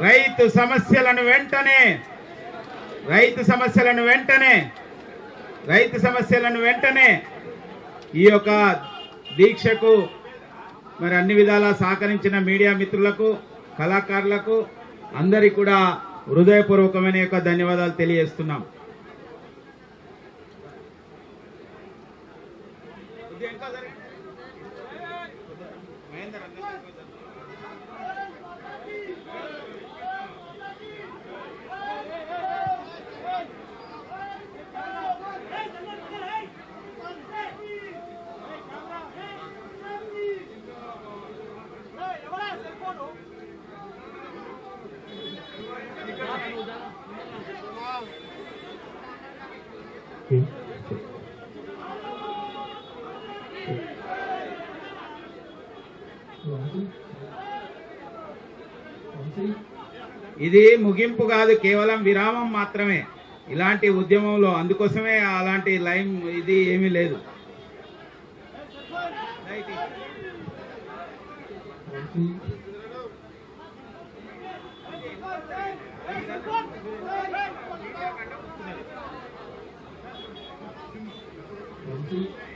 J: రైతు సమస్యలను వెంటనే ఈ యొక్క దీక్షకు మరి అన్ని విధాలా సహకరించిన మీడియా మిత్రులకు, కళాకారులకు అందరికీ కూడా హృదయపూర్వకమైన యొక్క ధన్యవాదాలు తెలియజేస్తున్నాం. ఇది ముగింపు కాదు, కేవలం విరామం మాత్రమే. ఇలాంటి ఉద్యమంలో అందుకోసమే అలాంటి లైన్ ఇది ఏమీ లేదు.
B: Thank you.